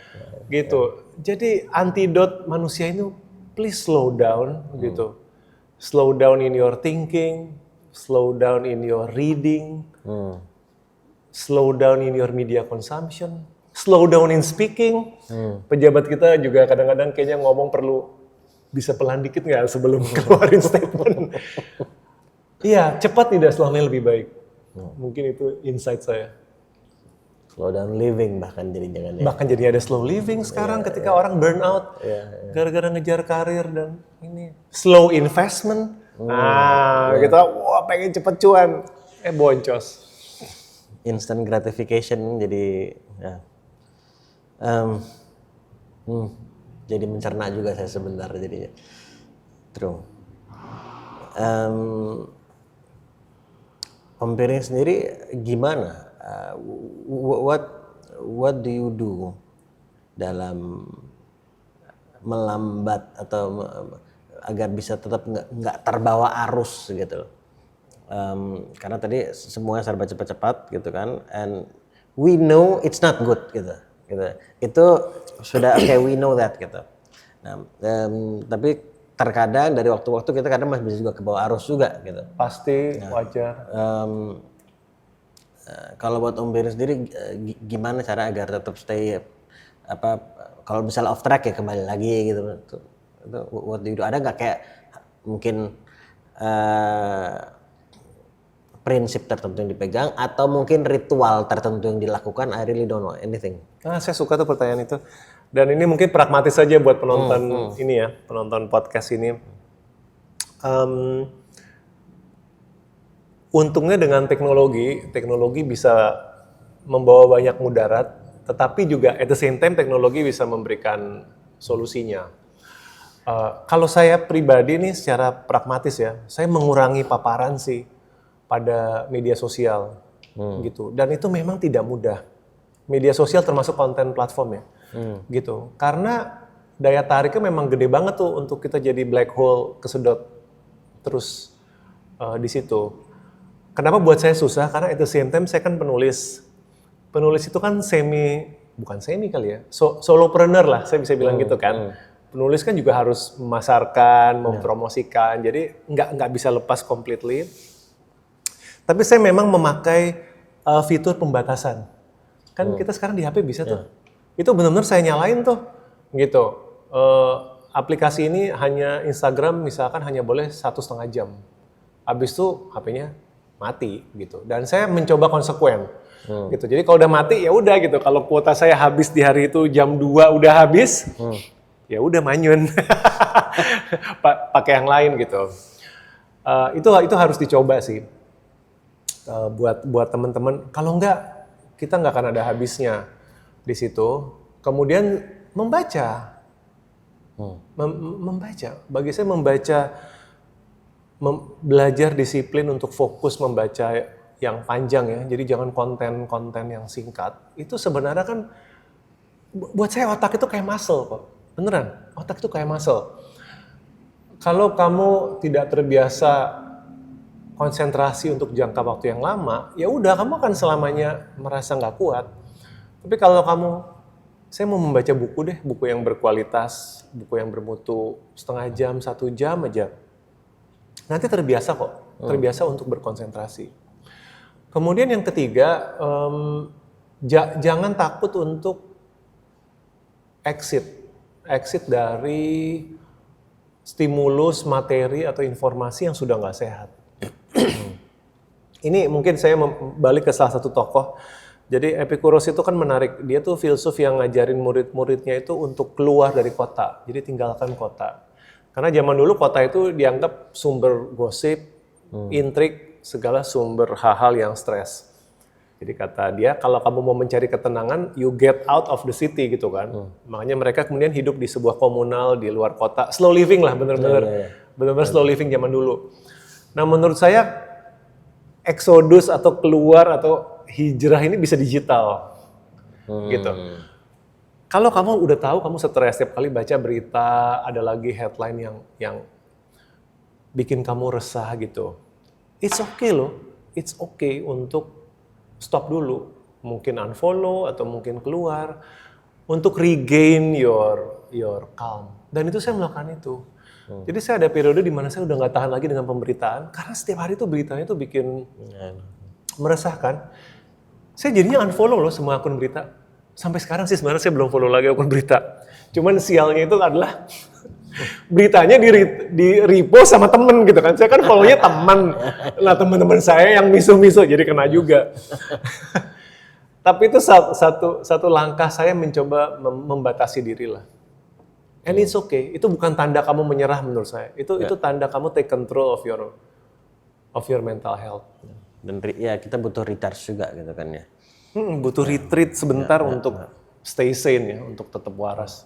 Gitu. Jadi antidot manusia itu please slow down gitu. Slow down in your thinking, slow down in your reading, slow down in your media consumption, slow down in speaking. Pejabat kita juga kadang-kadang kayaknya ngomong perlu bisa pelan dikit nggak sebelum keluarin statement. Iya, cepat tidak selamanya lebih baik. Mungkin itu insight saya. Slow down living bahkan jadi jangan ya. Bahkan jadi ada slow living sekarang ketika orang burn out gara-gara ngejar karir dan ini slow investment. Kita wah pengen cepet cuan, boncos. Instant gratification jadi ya. Jadi mencerna juga saya sebentar jadinya. True. Om Piring sendiri gimana? What do you do dalam melambat atau agar bisa tetap nggak terbawa arus gitu? Karena tadi semuanya serba cepat-cepat gitu kan, and we know it's not good gitu. Itu sudah okay, we know that gitu. Nah, tapi terkadang dari waktu-waktu kita kadang masih bisa juga kebawa arus juga gitu. Pasti wajar. Kalau buat Om Piring sendiri gimana cara agar tetap stay kalau misalnya off track ya kembali lagi gitu. Itu what do you do? Ada nggak kayak mungkin prinsip tertentu yang dipegang atau mungkin ritual tertentu yang dilakukan? I really don't know anything. Saya suka tuh pertanyaan itu. Dan ini mungkin pragmatis saja buat penonton ini ya, penonton podcast ini. Untungnya dengan teknologi bisa membawa banyak mudarat, tetapi juga at the same time teknologi bisa memberikan solusinya. Kalau saya pribadi nih secara pragmatis ya, saya mengurangi paparan sih pada media sosial gitu. Dan itu memang tidak mudah. Media sosial termasuk konten platform ya, gitu. Karena daya tariknya memang gede banget tuh untuk kita jadi black hole kesedot terus di situ. Kenapa buat saya susah? Karena at the same time saya kan penulis. Penulis itu kan bukan semi kali ya, solopreneur lah saya bisa bilang gitu kan. Penulis kan juga harus memasarkan, mempromosikan, jadi nggak bisa lepas completely. Tapi saya memang memakai fitur pembatasan. Kan kita sekarang di HP bisa tuh. Itu benar-benar saya nyalain tuh, gitu. Aplikasi ini hanya Instagram misalkan hanya boleh 1,5 jam. Habis itu HP-nya mati gitu. Dan saya mencoba konsekuen gitu. Jadi kalau udah mati ya udah gitu. Kalau kuota saya habis di hari itu jam 2 udah habis, ya udah manyun. Pakai yang lain gitu. Itu harus dicoba sih. Buat teman-teman. Kalau enggak kita nggak akan ada habisnya di situ. Kemudian membaca. Membaca. Bagi saya membaca belajar disiplin untuk fokus membaca yang panjang ya. Jadi jangan konten-konten yang singkat. Itu sebenarnya kan buat saya otak itu kayak muscle kok. Beneran, otak itu kayak muscle. Kalau kamu tidak terbiasa konsentrasi untuk jangka waktu yang lama, ya udah kamu akan selamanya merasa nggak kuat. Tapi kalau saya mau membaca buku deh, buku yang berkualitas, buku yang bermutu setengah jam, 1 jam aja. Nanti terbiasa kok, terbiasa untuk berkonsentrasi. Kemudian yang ketiga, jangan takut untuk exit dari stimulus materi atau informasi yang sudah nggak sehat. Ini mungkin saya balik ke salah satu tokoh. Jadi Epikuros itu kan menarik. Dia tuh filsuf yang ngajarin murid-muridnya itu untuk keluar dari kota. Jadi tinggalkan kota. Karena zaman dulu kota itu dianggap sumber gosip, intrik, segala sumber hal-hal yang stres. Jadi kata dia, kalau kamu mau mencari ketenangan, you get out of the city gitu kan. Makanya mereka kemudian hidup di sebuah komunal di luar kota. Slow living lah, benar-benar slow living zaman dulu. Nah menurut saya, eksodus atau keluar atau hijrah ini bisa digital. Gitu. Kalau kamu udah tahu, kamu stres setiap kali baca berita, ada lagi headline yang bikin kamu resah gitu. It's okay loh, it's okay untuk stop dulu, mungkin unfollow atau mungkin keluar untuk regain your calm. Dan itu saya melakukan itu. Jadi saya ada periode di mana saya udah nggak tahan lagi dengan pemberitaan karena setiap hari itu beritanya itu bikin meresahkan. Saya jadinya unfollow loh semua akun berita. Sampai sekarang sih sebenarnya saya belum follow lagi akun berita. Cuman sialnya itu adalah beritanya di repost sama temen gitu kan. Saya kan follow-nya teman. Nah teman-teman saya yang miso-miso jadi kena juga. Tapi itu satu langkah saya mencoba membatasi diri lah. And it's okay. Itu bukan tanda kamu menyerah menurut saya. Itu tanda kamu take control of your mental health. Dan ya kita butuh recharge juga gitu kan ya. Butuh retreat sebentar untuk stay sane ya, untuk tetap waras.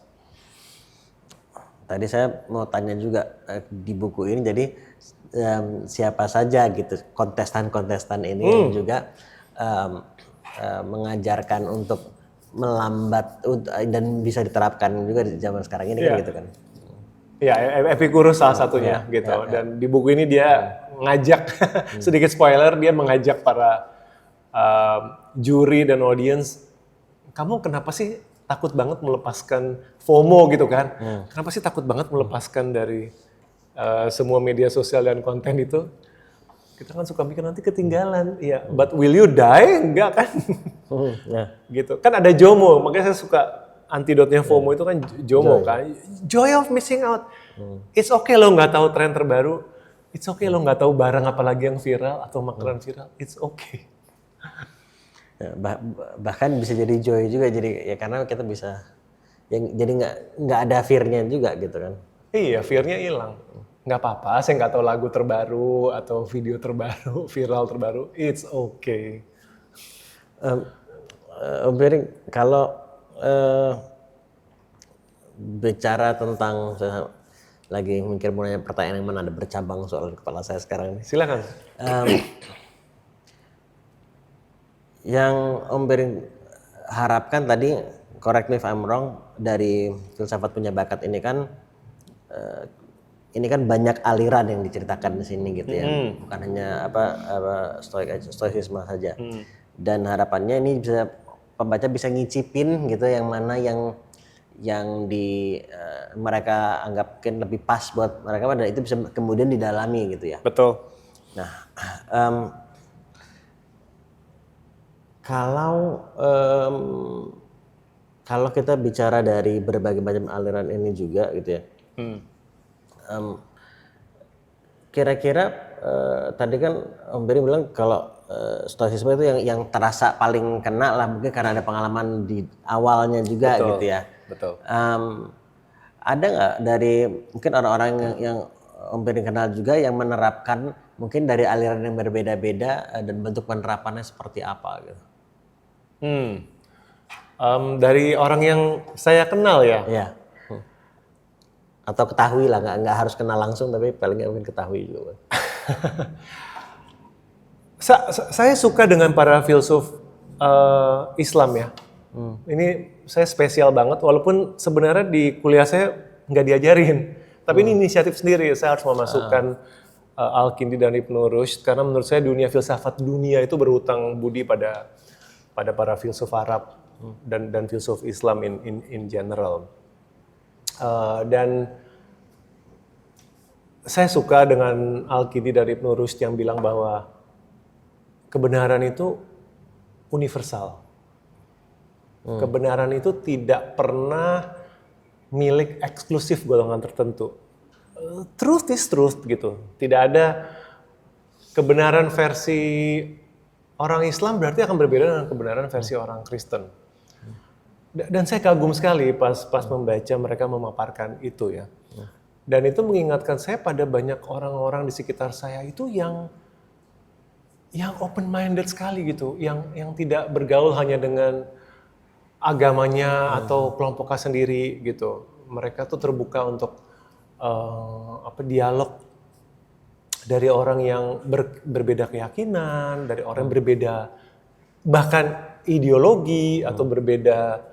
Tadi saya mau tanya juga di buku ini, jadi siapa saja gitu kontestan-kontestan ini yang juga mengajarkan untuk melambat dan bisa diterapkan juga di zaman sekarang ini kan gitu kan. Ya, Epikuros salah satunya gitu. Dan di buku ini dia ngajak, sedikit spoiler, dia mengajak para juri dan audience, kamu kenapa sih takut banget melepaskan FOMO gitu kan? Kenapa sih takut banget melepaskan dari semua media sosial dan konten itu? Kita kan suka mikir nanti ketinggalan, ya. But will you die? Enggak kan? Gitu. Kan ada JOMO, makanya saya suka antidotnya FOMO itu kan JOMO kan. Joy of missing out. It's okay lo nggak tahu tren terbaru. It's okay lo nggak tahu barang apa lagi yang viral atau makanan viral. It's okay. Ya, bahkan bisa jadi joy juga, jadi ya karena kita bisa jadi nggak ada fear-nya juga gitu kan. Iya, fear-nya hilang. Nggak apa-apa, saya nggak tahu lagu terbaru atau video terbaru, viral terbaru. It's okay. Om Bering, kalau bicara tentang, saya lagi mikir mau nanya pertanyaan yang mana ada bercabang soal kepala saya sekarang ini. Silakan. Yang Om Bering harapkan tadi, correct me if I'm wrong, dari filsafat punya bakat ini kan banyak aliran yang diceritakan di sini gitu ya, bukan hanya stoikisme saja. Dan harapannya ini bisa pembaca bisa ngicipin gitu yang mana yang mereka anggap mungkin lebih pas buat mereka, dan itu bisa kemudian didalami gitu ya. Betul. Nah, kalau kita bicara dari berbagai macam aliran ini juga gitu ya, kira-kira tadi kan Om Beri bilang kalau stoicisme itu yang terasa paling kena lah, mungkin karena ada pengalaman di awalnya juga. Betul, gitu ya. Betul. Ada nggak dari mungkin orang-orang yang Om Beri kenal juga yang menerapkan mungkin dari aliran yang berbeda-beda dan bentuk penerapannya seperti apa gitu? Dari orang yang saya kenal ya. Iya. Atau ketahui lah, nggak harus kenal langsung tapi paling nggak mungkin ketahui juga. Saya suka dengan para filsuf Islam ya. Ini saya spesial banget, walaupun sebenarnya di kuliah saya nggak diajarin. Tapi ini inisiatif sendiri, saya harus memasukkan Al-Kindi dan Ibnu Rushd, karena menurut saya dunia filsafat dunia itu berhutang budi pada para filsuf Arab dan filsuf Islam in general. Dan saya suka dengan Al-Kindi dan Ibnu Rushd yang bilang bahwa kebenaran itu universal. Kebenaran itu tidak pernah milik eksklusif golongan tertentu. Truth is truth gitu. Tidak ada kebenaran versi orang Islam berarti akan berbeda dengan kebenaran versi orang Kristen. Dan saya kagum sekali pas membaca mereka memaparkan itu ya. Dan itu mengingatkan saya pada banyak orang-orang di sekitar saya itu yang open minded sekali gitu, yang tidak bergaul hanya dengan agamanya atau kelompoknya sendiri gitu. Mereka tuh terbuka untuk dialog dari orang yang berbeda keyakinan, dari orang yang berbeda bahkan ideologi atau berbeda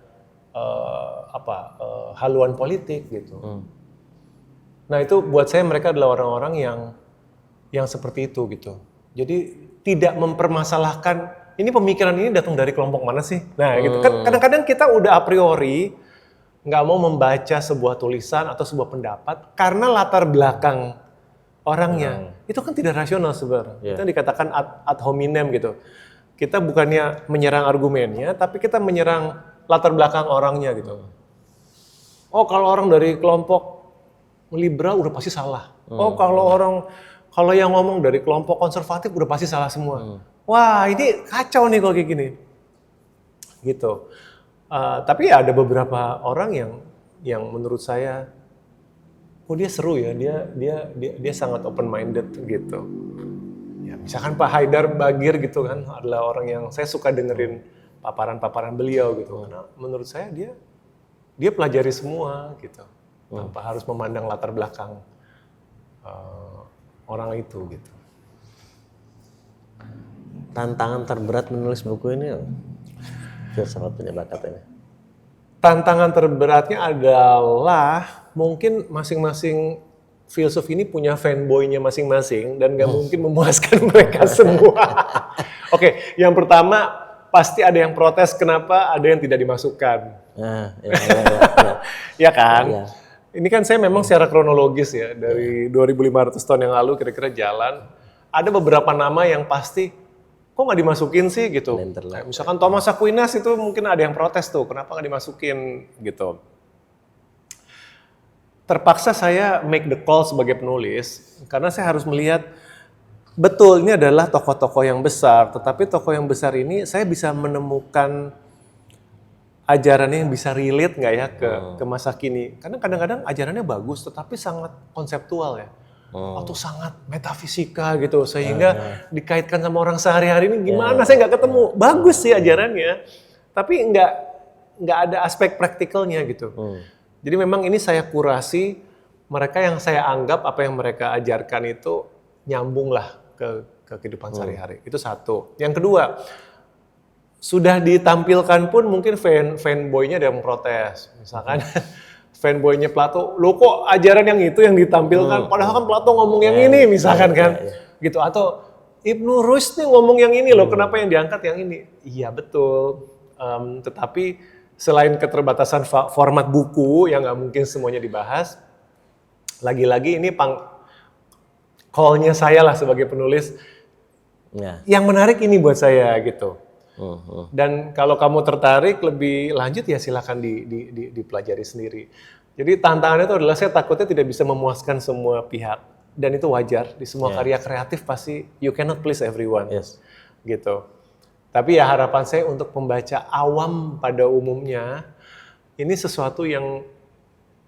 haluan politik gitu. Nah itu buat saya mereka adalah orang-orang yang seperti itu gitu. Jadi tidak mempermasalahkan ini pemikiran ini datang dari kelompok mana sih? Nah gitu kan kadang-kadang kita udah a priori nggak mau membaca sebuah tulisan atau sebuah pendapat karena latar belakang orangnya. Itu kan tidak rasional sebenarnya. Itu dikatakan ad hominem gitu. Kita bukannya menyerang argumennya, tapi kita menyerang latar belakang orangnya gitu. Oh kalau orang dari kelompok liberal udah pasti salah. Oh kalau yang ngomong dari kelompok konservatif udah pasti salah semua. Wah ini kacau nih kalau kayak gini. Gitu. Tapi ya ada beberapa orang yang menurut saya, dia seru ya, dia sangat open minded gitu. Ya misalkan Pak Haidar Bagir gitu kan adalah orang yang saya suka dengerin paparan-paparan beliau gitu. Karena menurut saya dia pelajari semua gitu, tanpa harus memandang latar belakang orang itu gitu. Tantangan terberat menulis buku ini filsafat punya bakat ini. Tantangan terberatnya adalah mungkin masing-masing filsuf ini punya fanboy-nya masing-masing dan nggak mungkin memuaskan mereka semua. Oke, yang pertama pasti ada yang protes kenapa ada yang tidak dimasukkan. Ya kan? Ya. Ini kan saya memang secara kronologis ya, dari 2.500 tahun yang lalu kira-kira jalan, ada beberapa nama yang pasti, kok nggak dimasukin sih gitu. Misalkan Thomas Aquinas itu mungkin ada yang protes tuh, kenapa nggak dimasukin gitu. Terpaksa saya make the call sebagai penulis, karena saya harus melihat, betul ini adalah tokoh-tokoh yang besar, tetapi tokoh yang besar ini saya bisa menemukan ajarannya yang bisa relate nggak ya ke masa kini. Karena kadang-kadang ajarannya bagus, tetapi sangat konseptual ya. Atau sangat metafisika gitu, sehingga dikaitkan sama orang sehari-hari ini gimana saya nggak ketemu. Bagus sih ajarannya, tapi nggak ada aspek praktikalnya gitu. Jadi memang ini saya kurasi, mereka yang saya anggap apa yang mereka ajarkan itu nyambung lah ke kehidupan sehari-hari. Itu satu. Yang kedua, sudah ditampilkan pun mungkin fanboy-nya ada yang protes. Misalkan fanboy-nya Plato, lo kok ajaran yang itu yang ditampilkan, padahal kan Plato ngomong yang ini misalkan kan. Gitu. Atau Ibnu Rushd nih ngomong yang ini loh, kenapa yang diangkat yang ini? Iya betul, tetapi selain keterbatasan format buku yang nggak mungkin semuanya dibahas, lagi-lagi ini call-nya saya lah sebagai penulis, yang menarik ini buat saya gitu. Dan kalau kamu tertarik lebih lanjut ya silakan dipelajari sendiri. Jadi tantangannya itu adalah saya takutnya tidak bisa memuaskan semua pihak, dan itu wajar di semua karya kreatif pasti you cannot please everyone, gitu. Tapi ya harapan saya untuk pembaca awam pada umumnya ini sesuatu yang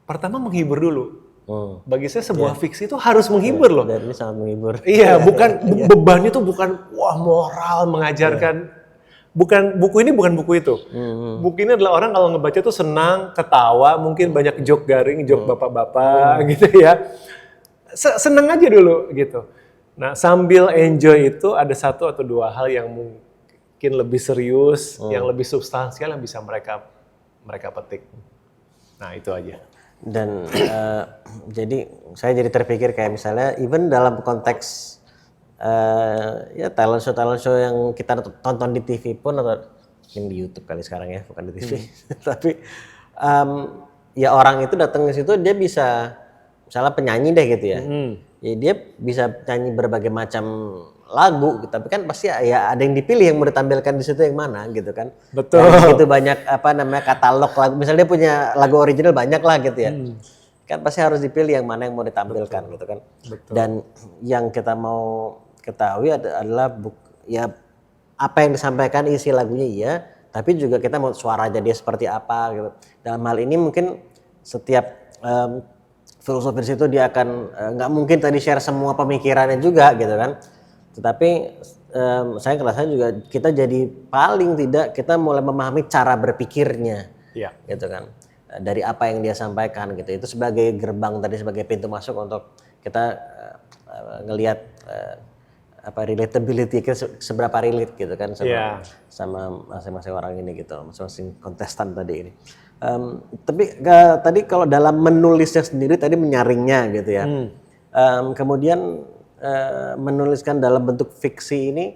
pertama menghibur dulu. Bagi saya sebuah fiksi itu harus menghibur loh. Dan ini sangat menghibur. Iya, bukan bebannya itu bukan moral mengajarkan. Buku ini bukan buku itu. Buku ini adalah orang kalau ngebaca tuh senang, ketawa, mungkin banyak joke garing, joke bapak-bapak gitu ya. Senang aja dulu gitu. Nah, sambil enjoy itu ada satu atau dua hal yang mungkin lebih serius, yang lebih substansial yang bisa mereka petik. Nah, itu aja. Dan jadi saya jadi terpikir kayak misalnya even dalam konteks ya talent show yang kita tonton di TV pun atau mungkin di YouTube kali sekarang ya, bukan di TV. Tapi ya orang itu datang ke situ dia bisa misalnya penyanyi deh gitu ya. Ya dia bisa nyanyi berbagai macam lagu, tapi kan pasti ya ada yang dipilih yang mau ditampilkan di situ yang mana gitu kan. Betul. Itu banyak katalog lagu, misalnya dia punya lagu original banyak lah gitu ya. Kan pasti harus dipilih yang mana yang mau ditampilkan gitu kan. Betul. Dan yang kita mau ketahui adalah ya apa yang disampaikan isi lagunya iya, tapi juga kita mau suaranya dia seperti apa gitu. Dalam hal ini mungkin setiap filosofi di situ dia akan nggak mungkin tadi share semua pemikirannya juga gitu kan. Tetapi saya ngerasa juga kita jadi paling tidak kita mulai memahami cara berpikirnya, gitu kan, dari apa yang dia sampaikan gitu. Itu sebagai gerbang tadi, sebagai pintu masuk untuk kita ngelihat relatability kita seberapa relate gitu kan sama masing-masing orang ini gitu, masing-masing kontestan tadi ini. Tapi tadi kalau dalam menulisnya sendiri tadi menyaringnya gitu ya, kemudian menuliskan dalam bentuk fiksi ini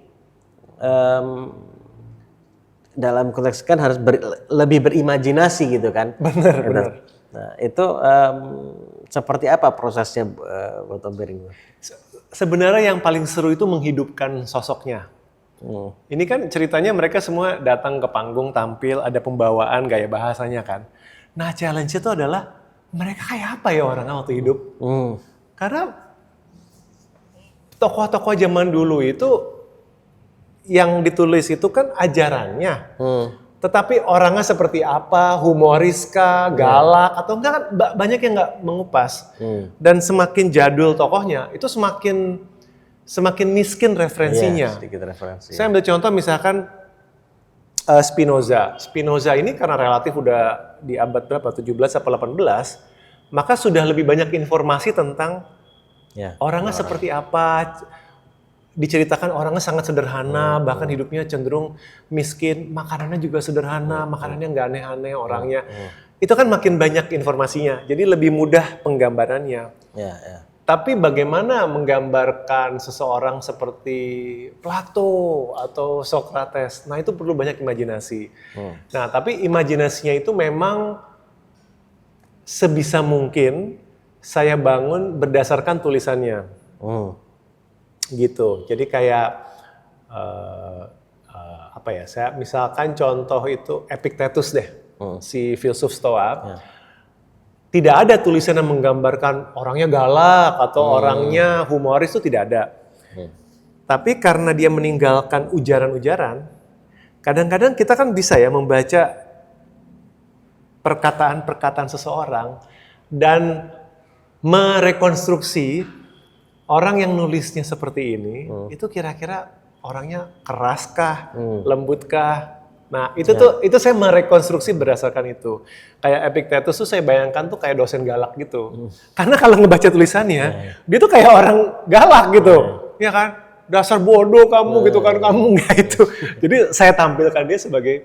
dalam konteks kan harus lebih berimajinasi gitu kan. Benar. Nah itu seperti apa prosesnya buat Om Bering? Sebenarnya yang paling seru itu menghidupkan sosoknya. Ini kan ceritanya mereka semua datang ke panggung tampil, ada pembawaan gaya bahasanya kan. Nah challenge itu adalah mereka kayak apa ya orangnya waktu hidup. Karena tokoh-tokoh zaman dulu itu yang ditulis itu kan ajarannya. Tetapi orangnya seperti apa, humoris kah, galak, atau enggak kan banyak yang nggak mengupas. Dan semakin jadul tokohnya, itu semakin miskin referensinya. Sedikit referensi. Saya ambil contoh misalkan Spinoza. Spinoza ini karena relatif udah di abad berapa, 17 atau 18, maka sudah lebih banyak informasi tentang orangnya seperti apa. Diceritakan orangnya sangat sederhana, bahkan hidupnya cenderung miskin, makanannya juga sederhana, makanannya nggak aneh-aneh orangnya. Itu kan makin banyak informasinya, jadi lebih mudah penggambarannya. Tapi bagaimana menggambarkan seseorang seperti Plato atau Socrates, nah itu perlu banyak imajinasi. Nah tapi imajinasinya itu memang sebisa mungkin saya bangun berdasarkan tulisannya. Gitu. Jadi kayak saya misalkan contoh itu Epictetus deh, si filsuf Stoa. Tidak ada tulisan yang menggambarkan orangnya galak atau orangnya humoris, itu tidak ada. Tapi karena dia meninggalkan ujaran-ujaran, kadang-kadang kita kan bisa ya membaca perkataan-perkataan seseorang dan merekonstruksi orang yang nulisnya seperti ini, itu kira-kira orangnya keraskah, lembutkah? Nah, itu saya merekonstruksi berdasarkan itu. Kayak Epictetus tuh saya bayangkan tuh kayak dosen galak gitu. Karena kalau ngebaca tulisannya, dia tuh kayak orang galak gitu. Ya kan? Dasar bodoh kamu gitu kan, kamu nggak itu. Jadi saya tampilkan dia sebagai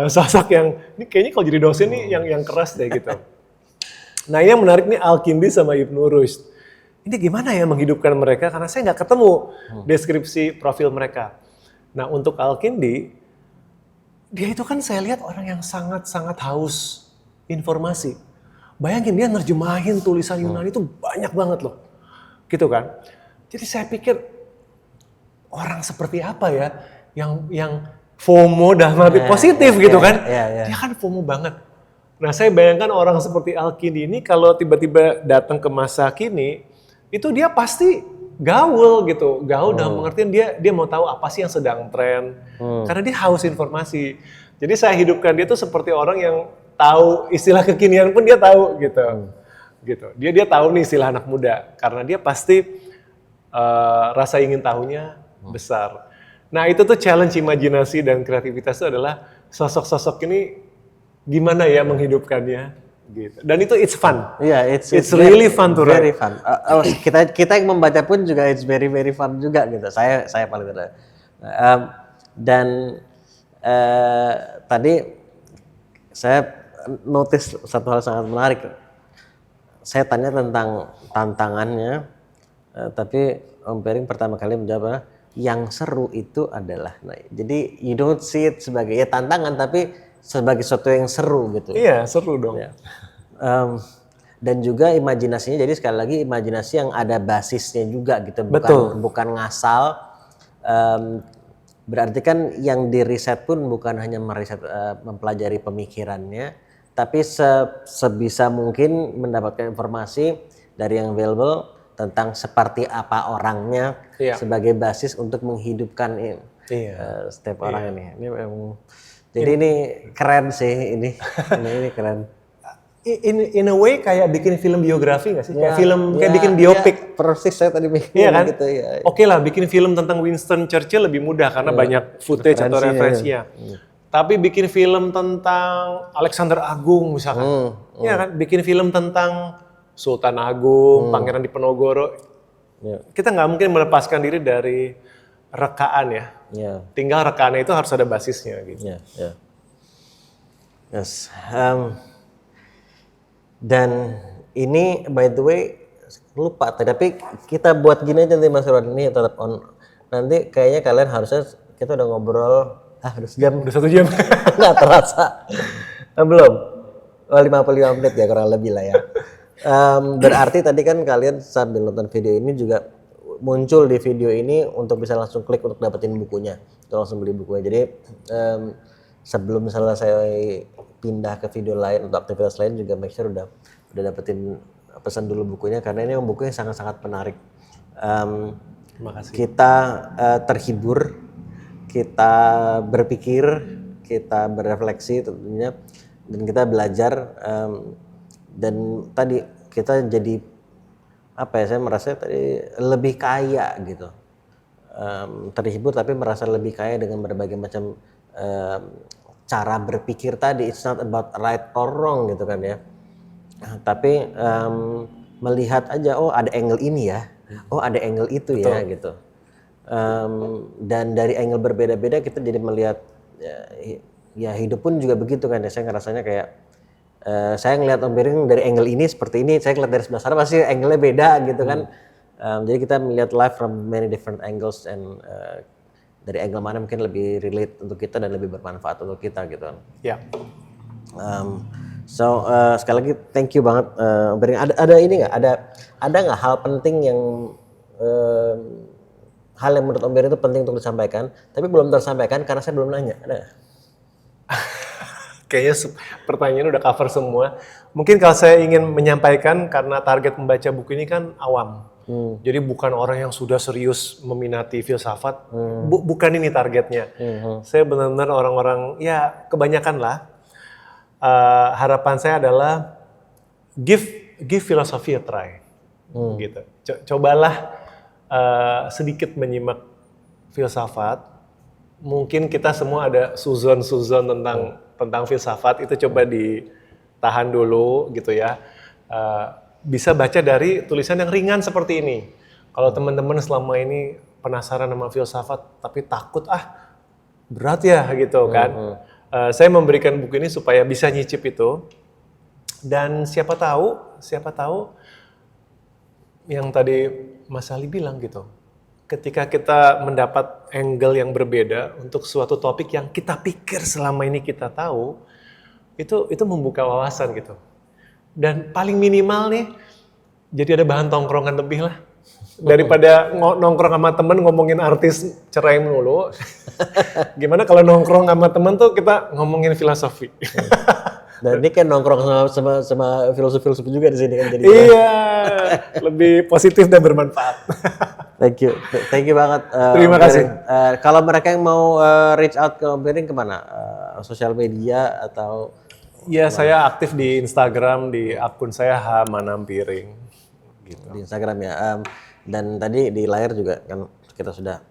sosok yang ini kayaknya kalau jadi dosen nih yang keras deh gitu. Nah, yang menarik nih Al-Kindi sama Ibnu Rushd. Ini gimana ya menghidupkan mereka, karena saya nggak ketemu deskripsi profil mereka. Nah untuk Al-Kindi, dia itu kan saya lihat orang yang sangat-sangat haus informasi. Bayangin dia nerjemahin tulisan Yunani itu banyak banget loh. Gitu kan. Jadi saya pikir orang seperti apa ya yang FOMO dalam arti positif gitu kan. Dia kan FOMO banget. Nah saya bayangkan orang seperti Al-Kindi ini kalau tiba-tiba datang ke masa kini, itu dia pasti gaul gitu. Gaul dalam pengertian dia mau tahu apa sih yang sedang tren. Karena dia haus informasi. Jadi saya hidupkan dia tuh seperti orang yang tahu istilah kekinian pun dia tahu gitu. Gitu. Dia tahu nih istilah anak muda karena dia pasti rasa ingin tahunya besar. Nah, itu tuh challenge imajinasi dan kreativitas itu adalah sosok-sosok ini gimana ya menghidupkannya gitu. Dan itu it's fun. Iya, it's really fun to very write. fun. Kita yang membaca pun juga it's very fun juga gitu. Saya paling tidak. Dan tadi saya notice satu hal sangat menarik. Saya tanya tentang tantangannya, tapi Om Pering pertama kali menjawab yang seru itu adalah. Nah, jadi you don't see it sebagai ya tantangan, tapi sebagai sesuatu yang seru gitu. Iya, seru dong. Ya. Dan juga imajinasinya, jadi sekali lagi imajinasi yang ada basisnya juga gitu, bukan ngasal. Berarti kan yang di riset pun bukan hanya mempelajari pemikirannya, tapi sebisa mungkin mendapatkan informasi dari yang available tentang seperti apa orangnya sebagai basis untuk menghidupkan setiap orang ini. Ini memang, jadi ini keren sih ini keren. In a way kayak bikin film biografi nggak sih? Kayak kayak bikin biopik. Persis saya tadi mikir kan? gitu ya. Oke lah, bikin film tentang Winston Churchill lebih mudah karena banyak footage atau referensinya. Tapi bikin film tentang Alexander Agung misalkan, kan? Bikin film tentang Sultan Agung, Pangeran Diponegoro. Kita nggak mungkin melepaskan diri dari rekaan ya. Tinggal rekaannya itu harus ada basisnya gitu. Yes. Dan ini by the way lupa, tapi kita buat gini aja nanti Mas Irwan, ini tetap on. Nanti kayaknya kalian harusnya kita udah ngobrol udah sejam. Udah 1 jam. Nggak terasa. Belum. 55 menit ya kurang lebih lah ya. Berarti tadi kan kalian sambil nonton video ini juga muncul di video ini untuk bisa langsung klik untuk dapetin bukunya, atau langsung beli bukunya. Jadi sebelum misalnya saya pindah ke video lain untuk aktivitas lain juga make sure udah dapetin pesan dulu bukunya, karena ini bukunya sangat-sangat menarik. Terima kasih. Kita terhibur, kita berpikir, kita berefleksi tentunya, dan kita belajar. Dan tadi kita jadi saya merasa tadi lebih kaya gitu, terhibur tapi merasa lebih kaya dengan berbagai macam cara berpikir tadi. It's not about right or wrong gitu kan ya, tapi melihat aja ada angle ini ya, ada angle itu ya gitu. Dan dari angle berbeda-beda kita jadi melihat ya hidup pun juga begitu kan ya. Saya ngerasanya kayak saya ngelihat Om Pering dari angle ini seperti ini, saya ngeliat dari sebelah sana pasti angle-nya beda gitu kan. Jadi kita melihat life from many different angles, and dari angle mana mungkin lebih relate untuk kita dan lebih bermanfaat untuk kita gitu kan. Ya. Sekali lagi thank you banget Om Pering. Ada ini nggak? Ada nggak hal penting yang hal yang menurut Om Pering itu penting untuk disampaikan, tapi belum tersampaikan karena saya belum nanya? Ada? Kayaknya pertanyaannya udah cover semua. Mungkin kalau saya ingin menyampaikan, karena target membaca buku ini kan awam. Jadi bukan orang yang sudah serius meminati filsafat. Bukan ini targetnya. Saya benar-benar orang-orang, ya kebanyakan lah. Harapan saya adalah give philosophy a try. Gitu. Cobalah sedikit menyimak filsafat. Mungkin kita semua ada suzon-suzon tentang filsafat, itu coba ditahan dulu gitu ya. Bisa baca dari tulisan yang ringan seperti ini. Kalau teman-teman selama ini penasaran sama filsafat tapi takut berat ya gitu kan. Saya memberikan buku ini supaya bisa nyicip itu. Dan siapa tahu yang tadi Mas Ali bilang gitu. Ketika kita mendapat angle yang berbeda untuk suatu topik yang kita pikir selama ini kita tahu, itu membuka wawasan gitu. Dan paling minimal nih, jadi ada bahan tongkrongan lebih lah. Daripada nongkrong sama temen ngomongin artis cerai melulu. Gimana kalau nongkrong sama temen tuh kita ngomongin filosofi. Dan ini kan nongkrong sama filosofi juga di sini kan jadi. Iya, lebih positif dan bermanfaat. Thank you banget. Terima kasih. Kalau mereka yang mau reach out ke Om Pering kemana? Sosial media atau? Iya, saya aktif di Instagram di akun saya H Manam Piring. Gitu. Di Instagram ya. Dan tadi di layar juga kan kita sudah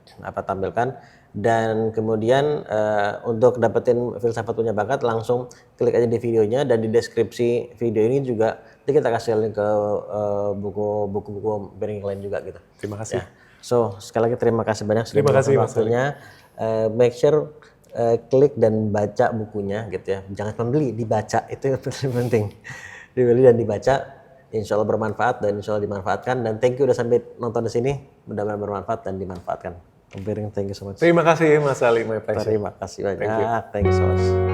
tampilkan. Dan kemudian untuk dapetin Filsafat Punya Bakat langsung klik aja di videonya, dan di deskripsi video ini juga nanti kita kasih link ke buku-buku Bering lain juga gitu. Terima kasih. Ya. So sekali lagi terima kasih banyak sudah Terima kasih, Mas waktunya. Make sure klik dan baca bukunya gitu ya. Jangan membeli, dibaca, itu yang paling penting. Dibeli dan dibaca, insya Allah bermanfaat dan insya Allah dimanfaatkan. Dan thank you udah sampai nonton di sini, mudah-mudahan bermanfaat dan dimanfaatkan. Thank you so much. Terima kasih Mas Ali, my pleasure. Terima kasih banyak. Thank you so much.